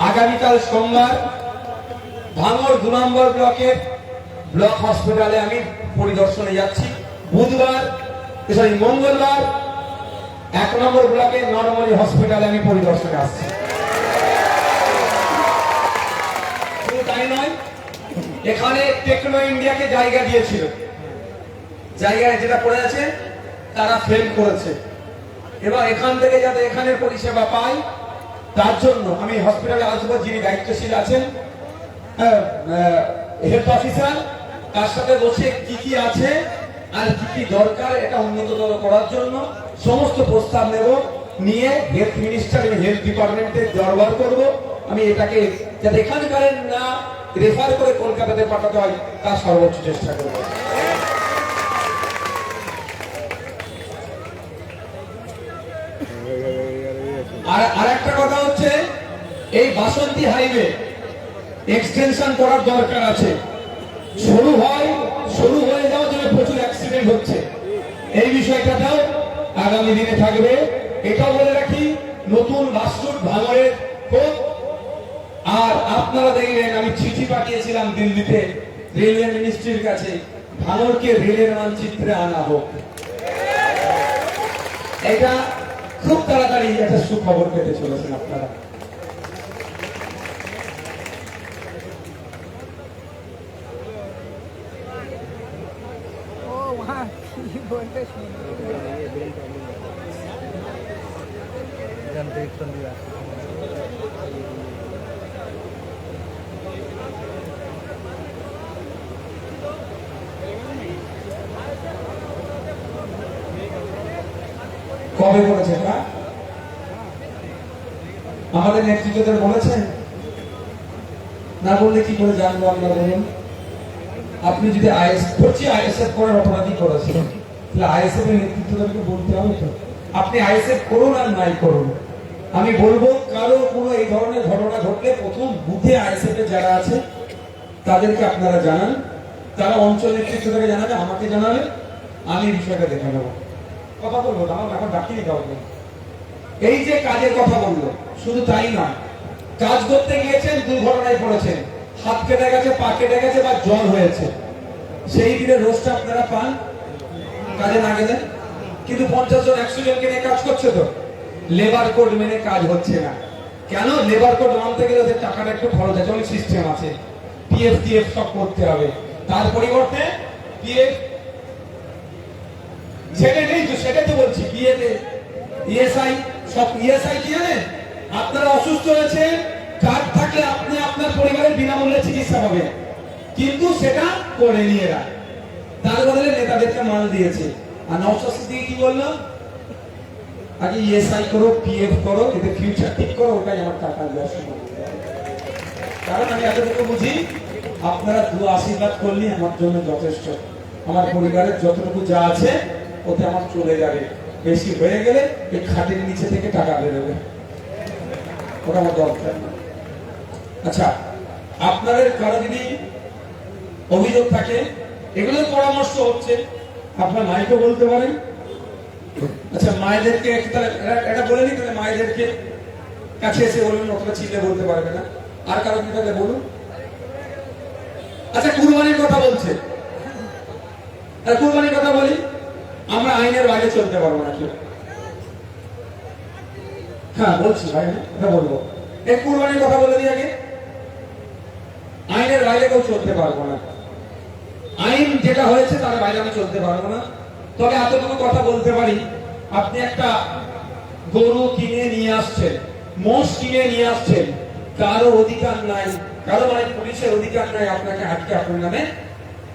আগামীকাল সোমবার ভাঙড় 2 নম্বর ব্লকের ব্লক হসপিটালে আমি পরিদর্শনে যাচ্ছি। বুধবার, মঙ্গলবার 1 নম্বর ব্লকের নরমালি হসপিটালে আমি পরিদর্শনে আসছি। শুধু তাই নয়, এখানে টেকনো ইন্ডিয়াকে জায়গা দিয়েছিল, জায়গায় যেটা পড়ে আছে তারা ফেল করেছে, এবং এখান থেকে যাতে এখানের পরিষেবা পাই তার জন্য আমি হসপিটালে আসবো। যিনি দায়িত্বশীল আছেন হেলথ অফিসার, তার সাথে বসে কি কি আছে আর কি কি দরকার এটা উন্নততর করার জন্য সমস্ত প্রস্তাব নেব, নিয়ে হেলথ মিনিস্টার এবং হেলথ ডিপার্টমেন্টে দরবার করব। আমি এটাকে যাতে এখানকার না রেফার করে কলকাতাতে পাঠাতে হয় তার সর্বোচ্চ চেষ্টা করব। আর একটা কথা হচ্ছে, এই বাসন্তী হাইওয়ে এক্সটেনশন করার দরকার আছে। শুরু হয়ে যাওয়ার জন্য প্রচুর অ্যাক্সিডেন্ট হচ্ছে, এই বিষয়টাও আগামী দিনে থাকবে। এটাও বলে রাখি, নতুন বাস রুট ভাঙড়ের হোক। আর আপনারা দেখলেন আমি চিঠি পাঠিয়েছিলাম দিল্লিতে রেলওয়ে মিনিস্ট্রির কাছে, ভাঙড়কে রেলের মানচিত্রে আনা হোক। এটা খুব তাড়াতাড়ি একটা সুখবর পেতে চলেছেন আপনারা। কবে করেছেন না? আমাদের নেতৃত্বদের বলেছেন না, বললে কি করে জানবো আমরা? বলুন, আপনি যদি আইএসএফ করার অপরাধী করেছেন, তাহলে আইএসএফ এর নেতৃত্বদেরকে বলতে হবে তো। আপনি আইএসএফ করুন আর নাই করুন, আমি বলবো কারো কোনো এই ধরনের ঘটনা ঘটলে প্রথম বুথে আইএসএফ এর যারা আছে তাদেরকে আপনারা জানান, তারা অঞ্চল নেতৃত্বকে জানাবে, আমাকে জানাবে, আমি বিষয়টা দেখে নেবো। কথা বলবো, আমার এখন ডাকিনি কাউকে। এই যে কাজের কথা বললো, শুধু তাই নয়, কাজ করতে গিয়েছেন, দুর্ঘটনায় পড়েছেন, হাত কেটে গেছে, পা কেটে গেছে বা জ্বর হয়েছে, সেই দিনের রোজটা আপনারা পান কাজে না গেলে। কিন্তু 50 জন 100 জনকে নিয়ে কাজ করছে তো, লেবার কোড মেনে কাজ হচ্ছে না। কেন লেবার কোড মানতে গেলে ওদের টাকাটা একটু খরচ আছে, অনেক সিস্টেম আছে, পিএফ টিএফ সব করতে হবে। তার পরিবর্তে পিএফ সেটা নেই তো, সেটাই তো বলছি, পিএফ ইএসআই সব ইএসআই কি জানেন, আপনারা অসুস্থ হয়েছে কার্ড থাকলে আপনি আপনার পরিবারের বিনামূল্যে চিকিৎসা পাবেন, কিন্তু সেটা করেনি এরা, তার বদলে নেতাদেরকে মাল দিয়েছে। আর নওশাদ সিদ্দিকী কি বললো, আগে ইএসআই করো, পিএফ করো, এতে ফিউচার ঠিক করো, ওটাই আমার টাকা দেওয়ার সময়। কারণ আমি এতটুকু বুঝি, আপনারা দু আশীর্বাদ করলে আমার জন্য যথেষ্ট, আমার পরিবারের যতটুকু যা আছে ওতে আমার চলে যাবে, বেশি হয়ে গেলে এই খাটের নিচে থেকে টাকা বেরোবে, ওটা আমার দরকার না। আচ্ছা, আপনাদের কারো যদি অভিযোগ থাকে, এগুলোর পরামর্শ হচ্ছে, আপনার মাইকে বলতে পারেন। আচ্ছা, মায়েদেরকে তাহলে এটা বলে নি, তাহলে মায়েদেরকে কাছে এসে বলুন, অতটা চিল্লে বলতে পারবে না। আর কারো কি তাহলে বলুন। আচ্ছা, কুরবানির কথা বলছে, কুরবানির কথা বলি, আমরা আইনের বাইরে চলতে পারবো না কেউ। হ্যাঁ বলছি ভাই, এটা বলবো, এই কুরবানির কথা বলে দিই আগে, আইনের বাইরে কেউ চলতে পারবো না, আইন যেটা হয়েছে তার বাইরে আমি চলতে পারবো না। তবে এতটুকু কথা বলতে পারি, আপনি একটা গরু কিনে নিয়ে আসছেন, মোষ কিনে নিয়ে আসছেন, কারো অধিকার নাই, কারো মানে পুলিশের অধিকার নাই আপনাকে আটকে আপনার নামে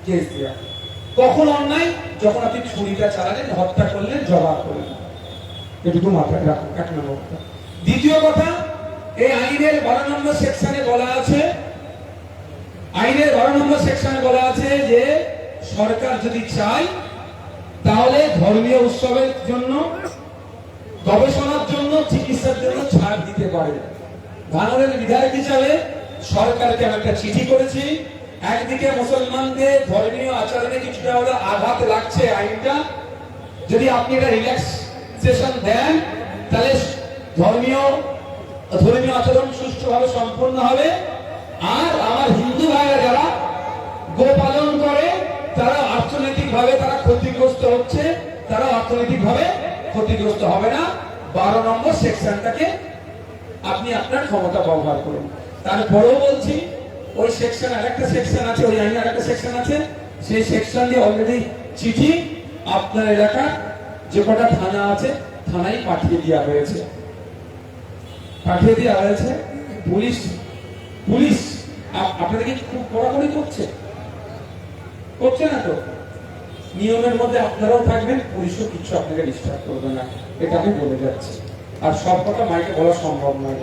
কেস দেওয়া। কখন অন্যায়? যখন আপনি ছুরিটা চালালেন, হত্যা করলেন, জবাব করলেন, এটুকু মাথায় রাখুন, এক নম্বর কথা। দ্বিতীয় কথা, এই আইনের 12 নম্বর সেকশনে বলা আছে, আইনের 12 নম্বর সেকশনে বলা আছে যে সরকার যদি চায় তাহলে ধর্মীয় উৎসবের জন্য, গবেষণার জন্য, চিকিৎসার জন্য ছাড় দিতে পারে। ভাঙনের বিধায়ক হিসাবে সরকারকে আমি একটা চিঠি করেছি, একদিকে মুসলমানদের ধর্মীয় আচরণে কিছুটা হলে আঘাত লাগছে আইনটা, যদি আপনি এটা রিল্যাক্সেশন দেন তাহলে ধর্মীয় আচরণ সুষ্ঠুভাবে সম্পন্ন হবে। আর আমার হিন্দু ভাইরা যারা গোপালন করে তারা অর্থনৈতিক ভাবে তারা ক্ষতিগ্রস্ত হচ্ছে, তারা অর্থনৈতিক ভাবে ক্ষতিগ্রস্ত হবে না। 12 নম্বর সেকশনটাকে আপনি আপনার ক্ষমতা ব্যবহার করুন। তারপরেও বলছি, ওই সেকশন আরেকটা সেকশন আছে, ওই আইনে আরেকটা সেকশন আছে, সেই সেকশন দিয়ে অলরেডি চিঠি আপনার এলাকার যে কটা থানা আছে থানায় পাঠিয়ে দেওয়া হয়েছে, পুলিশ আপনাদেরকে খুব কড়াকড়ি করছে না তো, নিয়মের মধ্যে আপনারাও থাকবেন, পুলিশও কিছু আপনাকে ডিস্টার্ব করবে না, এটা আমি বলে যাচ্ছি। আর সব কথা মাইকে বলা সম্ভব নয়,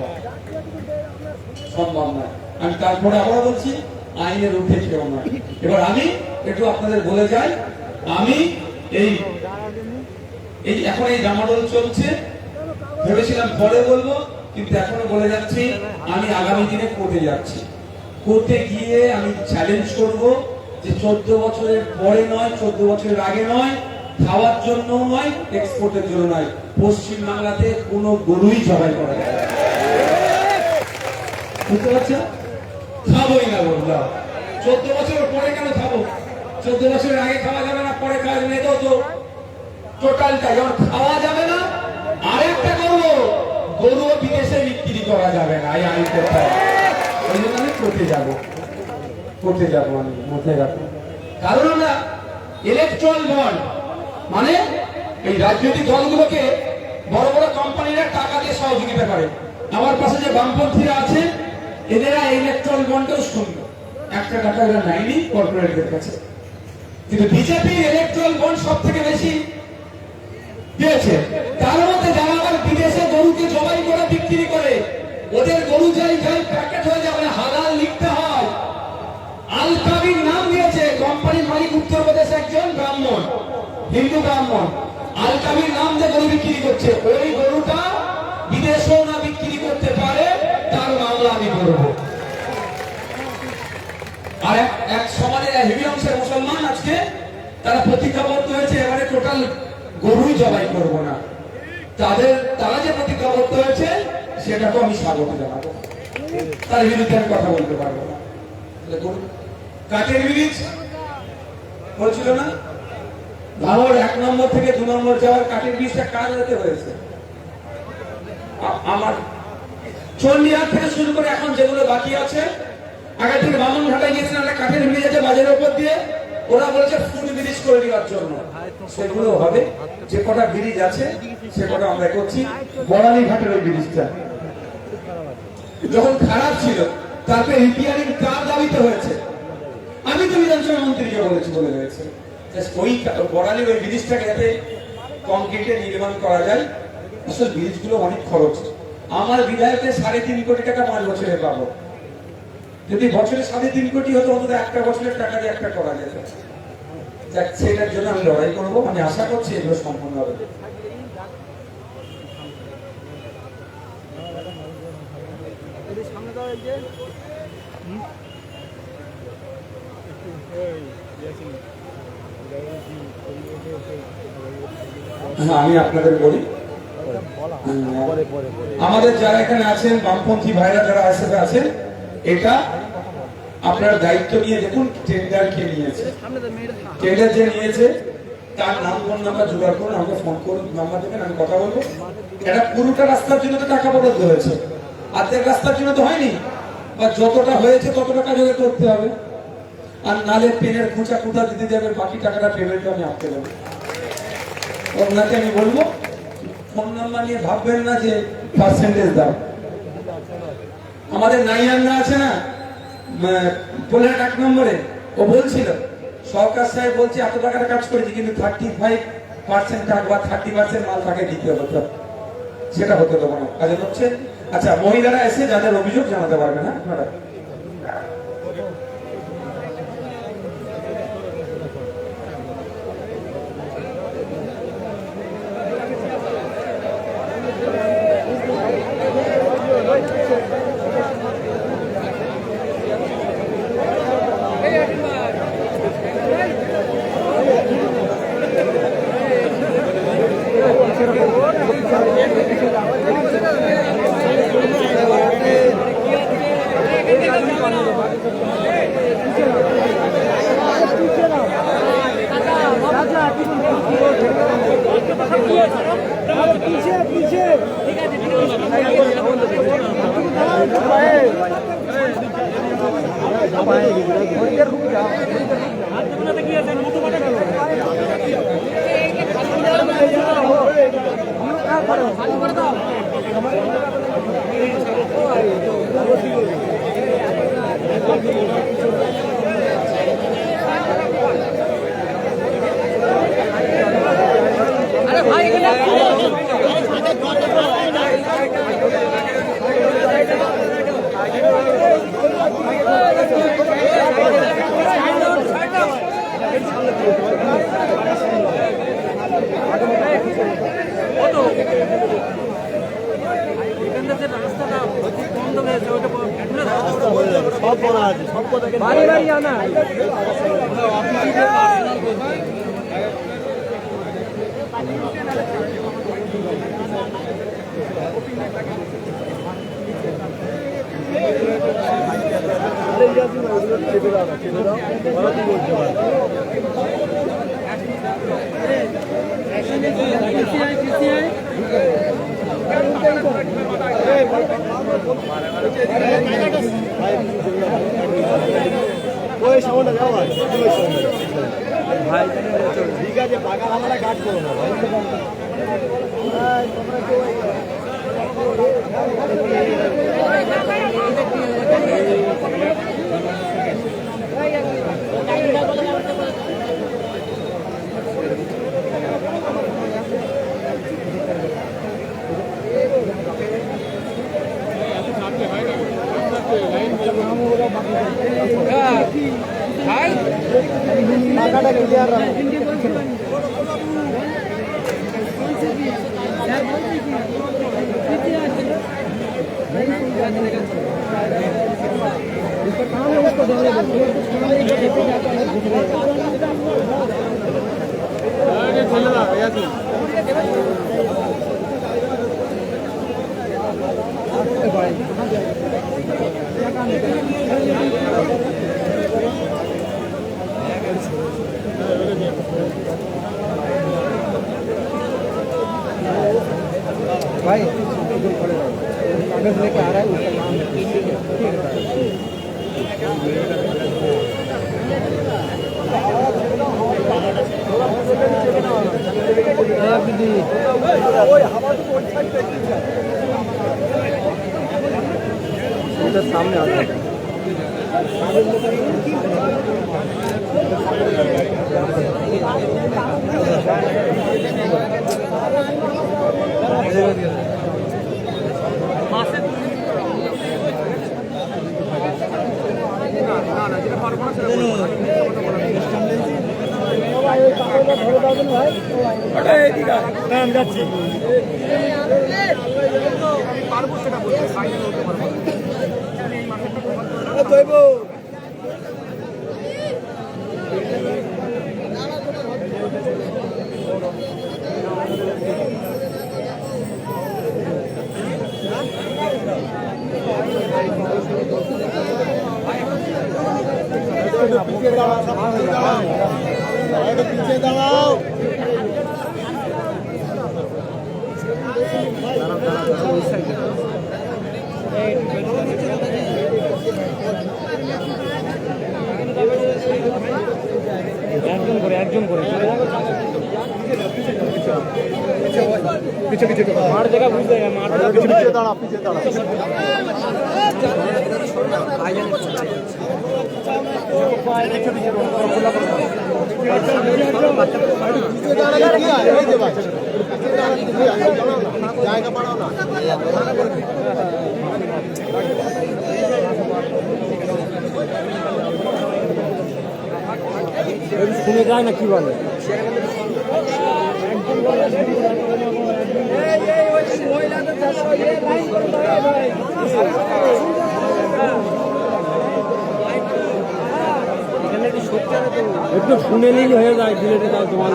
আমি তারপরে আবার বলছি, আইনের উঠে কেউ নয়। এবার আমি একটু আপনাদের বলে যাই, আমি এই এখন এই ডামাডোল চলছে, ভেবেছিলাম পরে বলবো, কিন্তু এখনো বলে যাচ্ছি, আমি আগামী দিনে কোর্টে যাচ্ছি, কোর্টে গিয়ে আমি চ্যালেঞ্জ করব যে 14 বছরের পরে নয়, 14 বছরের আগে নয়, খাওয়ার জন্য নয়, এক্সপোর্টের জন্য নয়, পশ্চিম বাংলাতে কোনো গরুই জবাই করা যায় না। বুঝতে পারছেন? খাবোই না বললাম, 14 বছরের পরে কেন খাবো? 14 বছরের আগে খাওয়া যাবে না, পরে খাওয়া যাবে না, তো টোটালটা যখন খাওয়া যাবে না। আরেকটা করবো, গরু বিদেশে বিক্রি করা যাবে না, এই আইন করতে হবে। ওই জন্য আমি কোর্টে যাবো, আমি মাথায় রাখবো। কারণ আমরা ইলেকট্রাল বন্ড মানে এই রাজনৈতিক দলগুলোকে বড় বড় কোম্পানিরা টাকা দিয়ে সহযোগিতা করে। আমার পাশে যে বামপন্থীরা আছে, এদেরা ইলেকট্রাল বন্ডেও শূন্য, একটা টাকা এরা নেয়নি কর্পোরেটদের কাছে, কিন্তু বিজেপি ইলেকট্রাল বন্ড সব থেকে বেশি দিয়েছে। তার মধ্যে যারা আবার বিদেশে গরুকে জবাই করে বিক্রি করে, ওদের গরু যাই প্যাকেট হয়ে যাবে, হালাল লিখতে হয়। আল কাবির নাম দিয়েছে, কোম্পানির মালিক উত্তরপ্রদেশ একজন ব্রাহ্মণ, হিন্দু ব্রাহ্মণ, আল কাবির নাম দিয়ে গরু বিক্রি করছে। ওই গরুটা বিদেশেও না বিক্রি করতে পারে, তার মামলা আমি করবো। আর এক সমাজের হেভি অংশের মুসলমান আজকে তারা প্রতিজ্ঞাবদ্ধ হয়েছে, এবারে টোটাল গরুই জবাই করবো না। তারা যে প্রতিজ্ঞাবদ্ধ হয়েছে সেটাকে আমি স্বাগত জানাবো, তার বিরুদ্ধে আমি কথা বলতে পারবো না। কাঠের ব্রিজ বলছিল না, ভাঙড় 1 নম্বর থেকে 2 নম্বর যাওয়ার কাঠের ব্রিজটা কাজ হতে হয়েছে। আমার চণ্ডীহাট থেকে শুরু করে এখন যেগুলো বাকি আছে, আগে থেকে বামন ঘাটায় গিয়েছেন একটা কাঠের ব্রিজ আছে বাজারের উপর দিয়ে, ওরা বলেছে ফুট ব্রিজ করে দেওয়ার জন্য, সেগুলো হবে। যে কটা ব্রিজ আছে সে কটা আমরা করছি। বড়ালি ঘাটের ওই ব্রিজটা যখন খারাপ ছিল, তারপরে রিপেয়ারিং কার দাবিতে হয়েছে, আমি তো বিধানসভা মন্ত্রীকে বলেছি, বলে রয়েছে ওই বড়ালির ওই ব্রিজটাকে যাতে কংক্রিটে নির্মাণ করা যায়। আসলে ব্রিজগুলো অনেক খরচ, আমার বিধায়কের 3.5 কোটি টাকা 5 বছরে পাবো। যদি বছরে 3.5 কোটি হতো, অন্তত একটা বছরের টাকা দিয়ে একটা করা যেত। যাক, সেটার জন্য আমি লড়াই করবো, আমি আশা করছি এগুলো সম্পন্ন হবে। হ্যাঁ, আমি আপনাদের বলি, আমাদের যারা এখানে আছেন বামপন্থী ভাইরা যারা আইএসএফে আছেন, এটা আপনার দায়িত্ব নিয়ে দেখুন টেন্ডার কে নিয়েছে, টেন্ডার যে নিয়েছে তার নাম ফোন নাম্বার জোগাড় করুন, আমাকে ফোন করুন, নাম্বার দেবেন, আমি কথা বলবো। এটা পুরোটা রাস্তার জন্য তো টাকা বরাদ্দ হয়েছে, অর্ধেক রাস্তার জন্য তো হয়নি, বা যতটা হয়েছে তত টাকা জোগাড় করতে হবে। আর নালে পেনের খুঁচা খুঁটা দিতে যাবে, বাকি টাকাটা পেমেন্ট আমি আটকে দেবো। ওনাকে আমি বলবো ফোন নাম্বার নিয়ে ভাববেন না যে পার্সেন্টেজ দাও। আমাদের নাইয়ান্না আছে না পোলের 1 নম্বরে, ও বলছিল সরকার সাহেব বলছে এত টাকার কাজ করেছি, কিন্তু 35% টাকা বা 30% মাল তাকে দিতে হতো, সেটা হতে দেবো না, কাজে হচ্ছে। আচ্ছা, মহিলারা এসে যাদের অভিযোগ জানাতে পারবে না আপনারা। বাড়ি বাড়ি আনা ওই সামনে যাও ভাই, ঠিক আছে, বাগান আমরা কাট করবো না ভাই। টাকাটা ক্লিয়ার ভাই कागज लेके आ रहा है उसका नाम सामने आ रहा है যাচ্ছি पीछे दाঁড়াও একজন করে পিছে পিছে মার জায়গা বুঝতে মার পিছে দাঁড়া পিছে দাঁড়া জায়গা বাড়াও না শুনে যায় না কি বলে একটু শুনে নিলে হয়ে যায় ডিলেটে দাও তোমার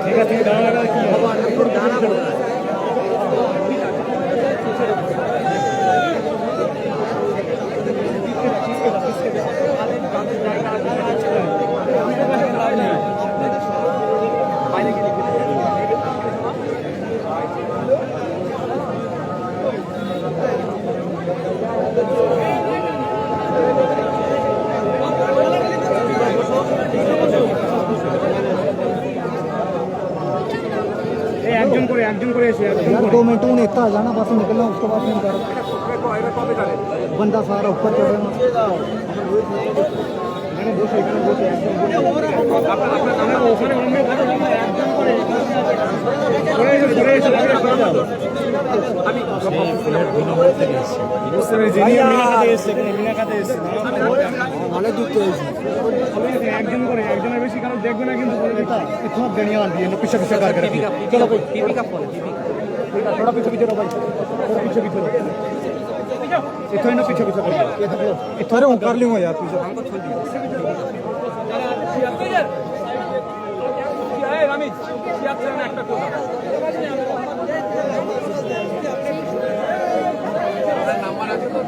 ঠিক আছে দাঁড়া কি একজন করে এসে 2 मिनट में इतना आ जाना बस निकलना उसके बाद नहीं कर बंदा सारा ऊपर चढ़ रहा একজন করে একজনের বেশি কারণ দেখবে না কিন্তু इतना बढ़िया आंटी है पीछे पीछे कर चलो भाई टीवी का फोन थोड़ा पीछे पीछे रहो भाई थोड़ा पीछे पीछे रहो इतना ना पीछे पीछे कर इतना हूं कर लूंगा यार पीछे हमको छोड़ दिया ए रामीज सियात से একটা কথা নাম্বার আছে তো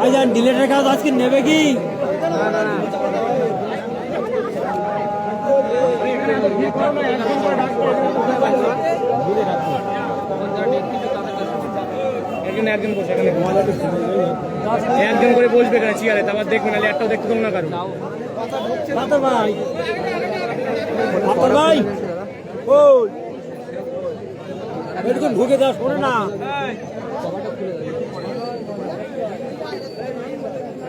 আজান ডিলেটের কাজ আজকে নেবে কি না না না একজন করে বসবে কেন চেয়ারে তারপর দেখবে না একটাও দেখতে পাবো না কারো ভাই ভাই এরকম ঢুকে যাস করে না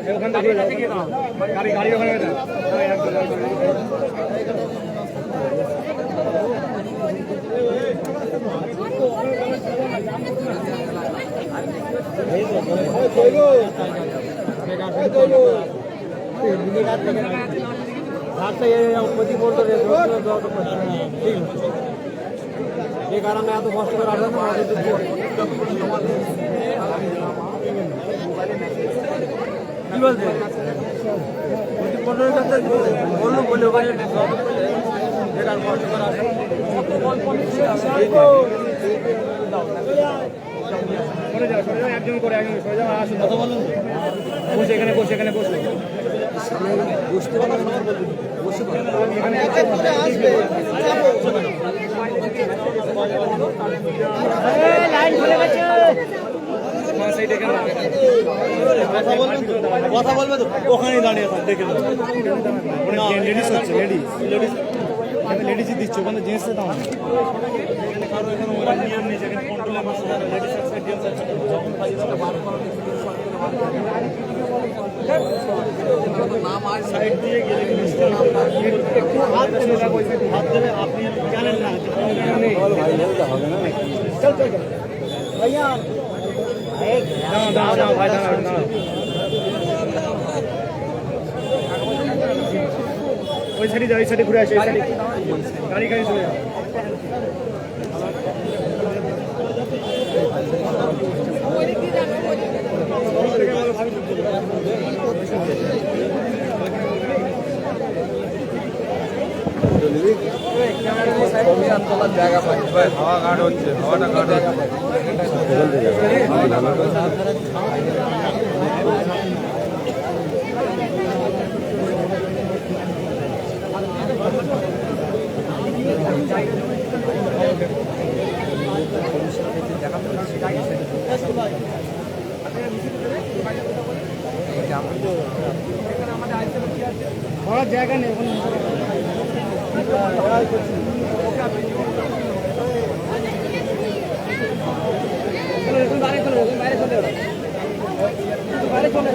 ওখান থেকে গাড়ি গাড়ি ওখানে এই কারণে এত কষ্ট করে আসলে কি বলছে বললো বলে ওখানে একজন করে একজন সরে যাও আসুন কথা বলুন বসে এখানে বসে এখানে বসে কথা বলবে তো ওখানেই দাঁড়িয়ে থাক দেখে লেডিস হচ্ছে লেডিসই দিচ্ছে ওখানে জেন্টসে দাও কারো এখানে ওরা নিয়ম নেই যেখানে কন্ট্রোলে লেডিস আছে জেন্টস আছে যখন সাইড দিয়ে গেলে একটু হাত দেবে আপনি জানেন না হবে না চল চল ভাইয়া দাও ভাই দাও ওই সাইডে যাও ওই সাইডে ঘুরে আসে ওই সাইডে গাড়ি চলে যাও জায়গা পাচ্ছি হাওয়া কাট হচ্ছে হাওয়াটা কাট ঘোরার জায়গা নেই বাইরে চলে বাইরে চলে বাইরে চলে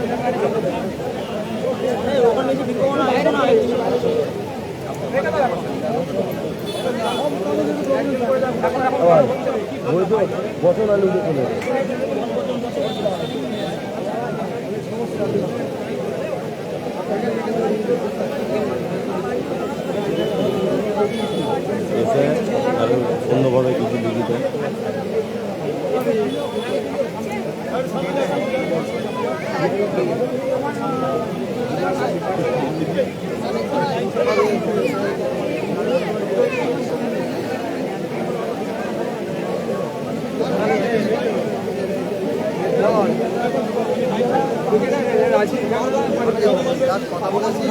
বছর আলু চলে আর অন্যভাবে কিছু লিখিত কথা বলেছি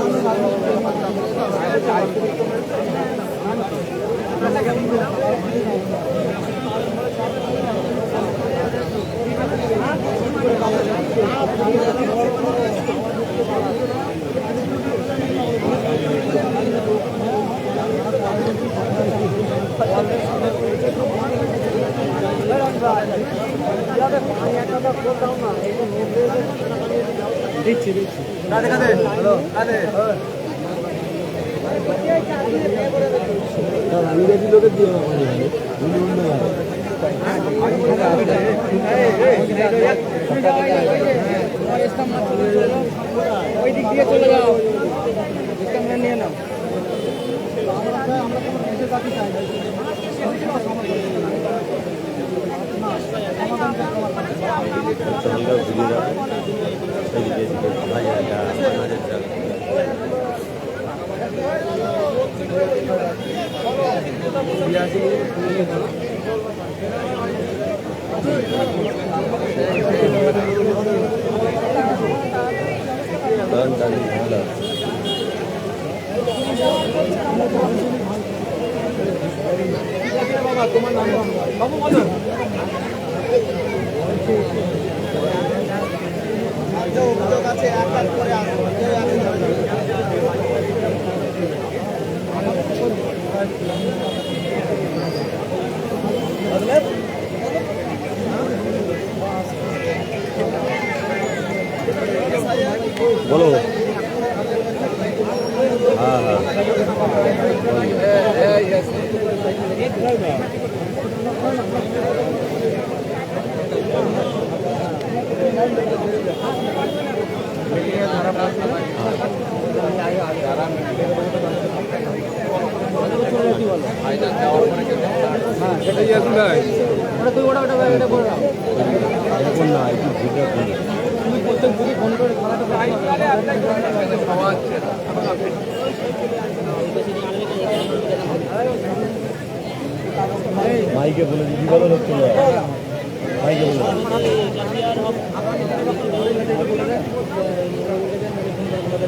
দিচ্ছি দিচ্ছি ইংরেজি লোকের দিয়ে ওই দিক দিয়ে চলে যাও ক্যামেরা নিয়ে নাও বাবা তোমার নাম বাবু বলো অভিযোগ আছে একবার করে বলো হ্যাঁ সেটাই এখন না তুই ওটা না একটু ভিডিও করি প্রত্যেক দিকে ফোন করে মাইকে বলে দিদি বলো হচ্ছে মাইকে বলে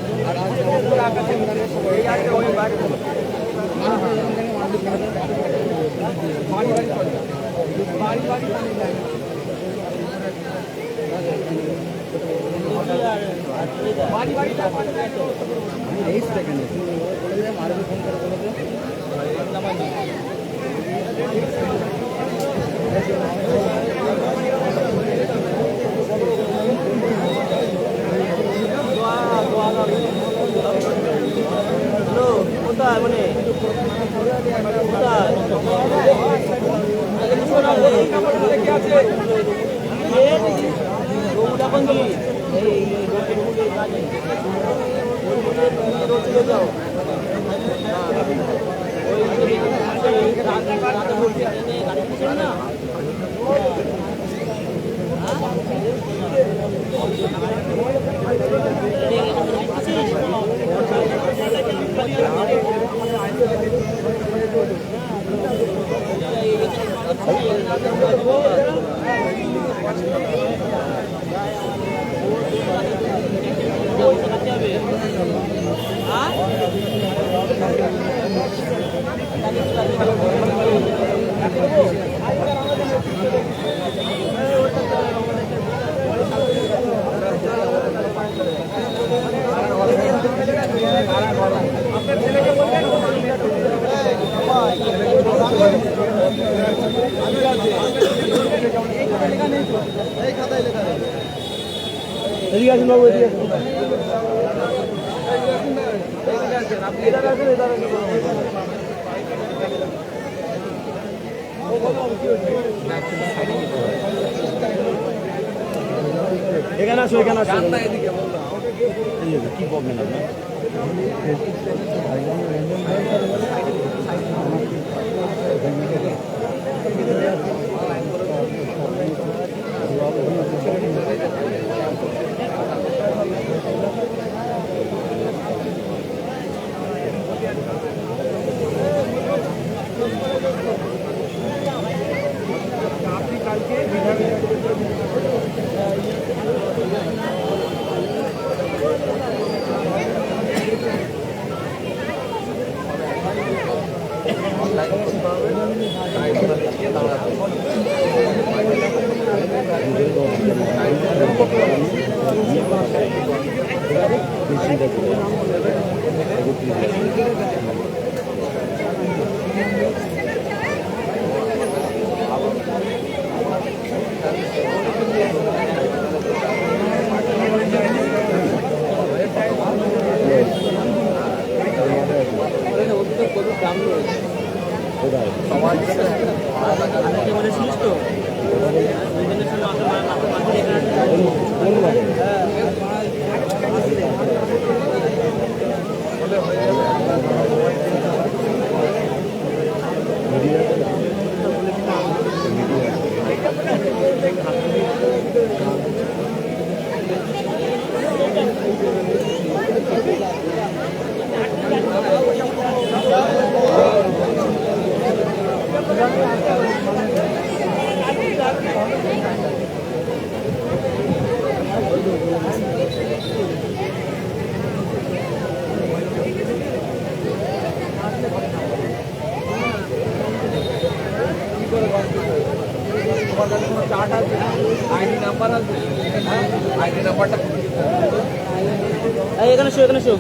এখানে আসো এখানে আসো কি প্রবলেম বলেছিলিস তো এখানে শো এখানে শো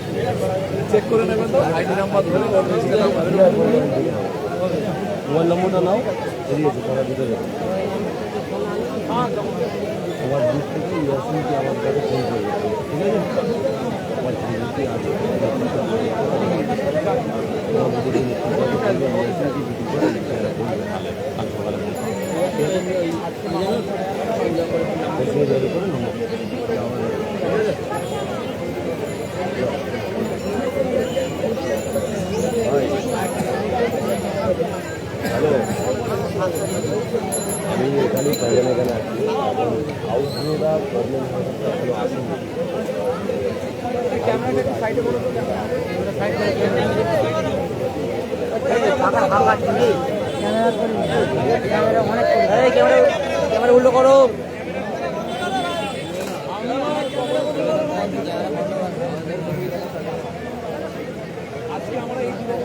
চেক করে নেবেন তো আইডি নাম্বার ধরে মোবাইল নম্বরটা নাও এদিকে তোমার ভিতরে আমার দিক থেকে ইয়াসিনকে আমার কাছে ফোন করে ঠিক আছে আমার ফিজিতে আছে হ্যালো আমি এখানে বাইরে এখানে আছি আউটডোরা প্রবলেম এখনো আসেনি ক্যামেরাটা সাইডে বলো তো ক্যামেরা উল্টো করো আজকে আমরা এই যুবক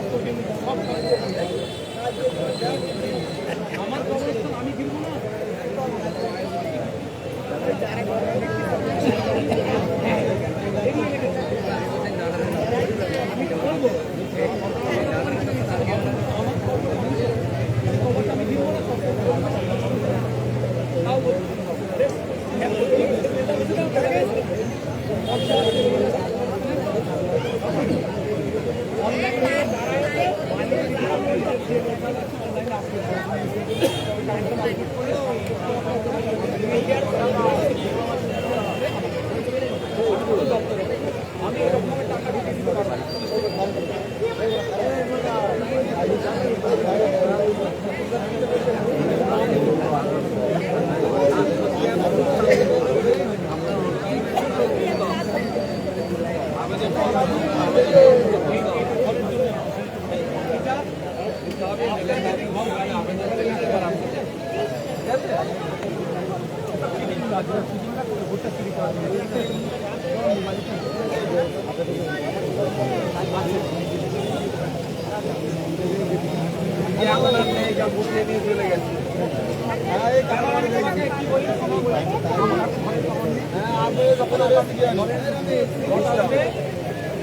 আমার কবরস্থান আমি কিনবো না।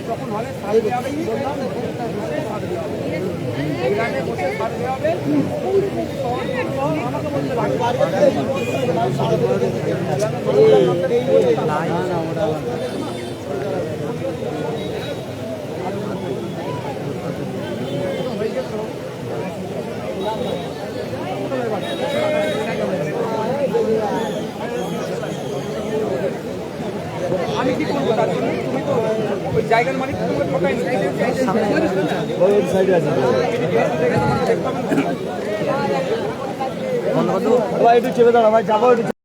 যখন হলে সারতে হবে কি বললাম এখানে বসে সারতে হবে আমাকে বলতে আমি কি করবো তার জন্য? তুমি তো ওই জায়গার মালিক তোমাকে ঠকাই একটু চেপে দাঁড়া ভাই, যাবো।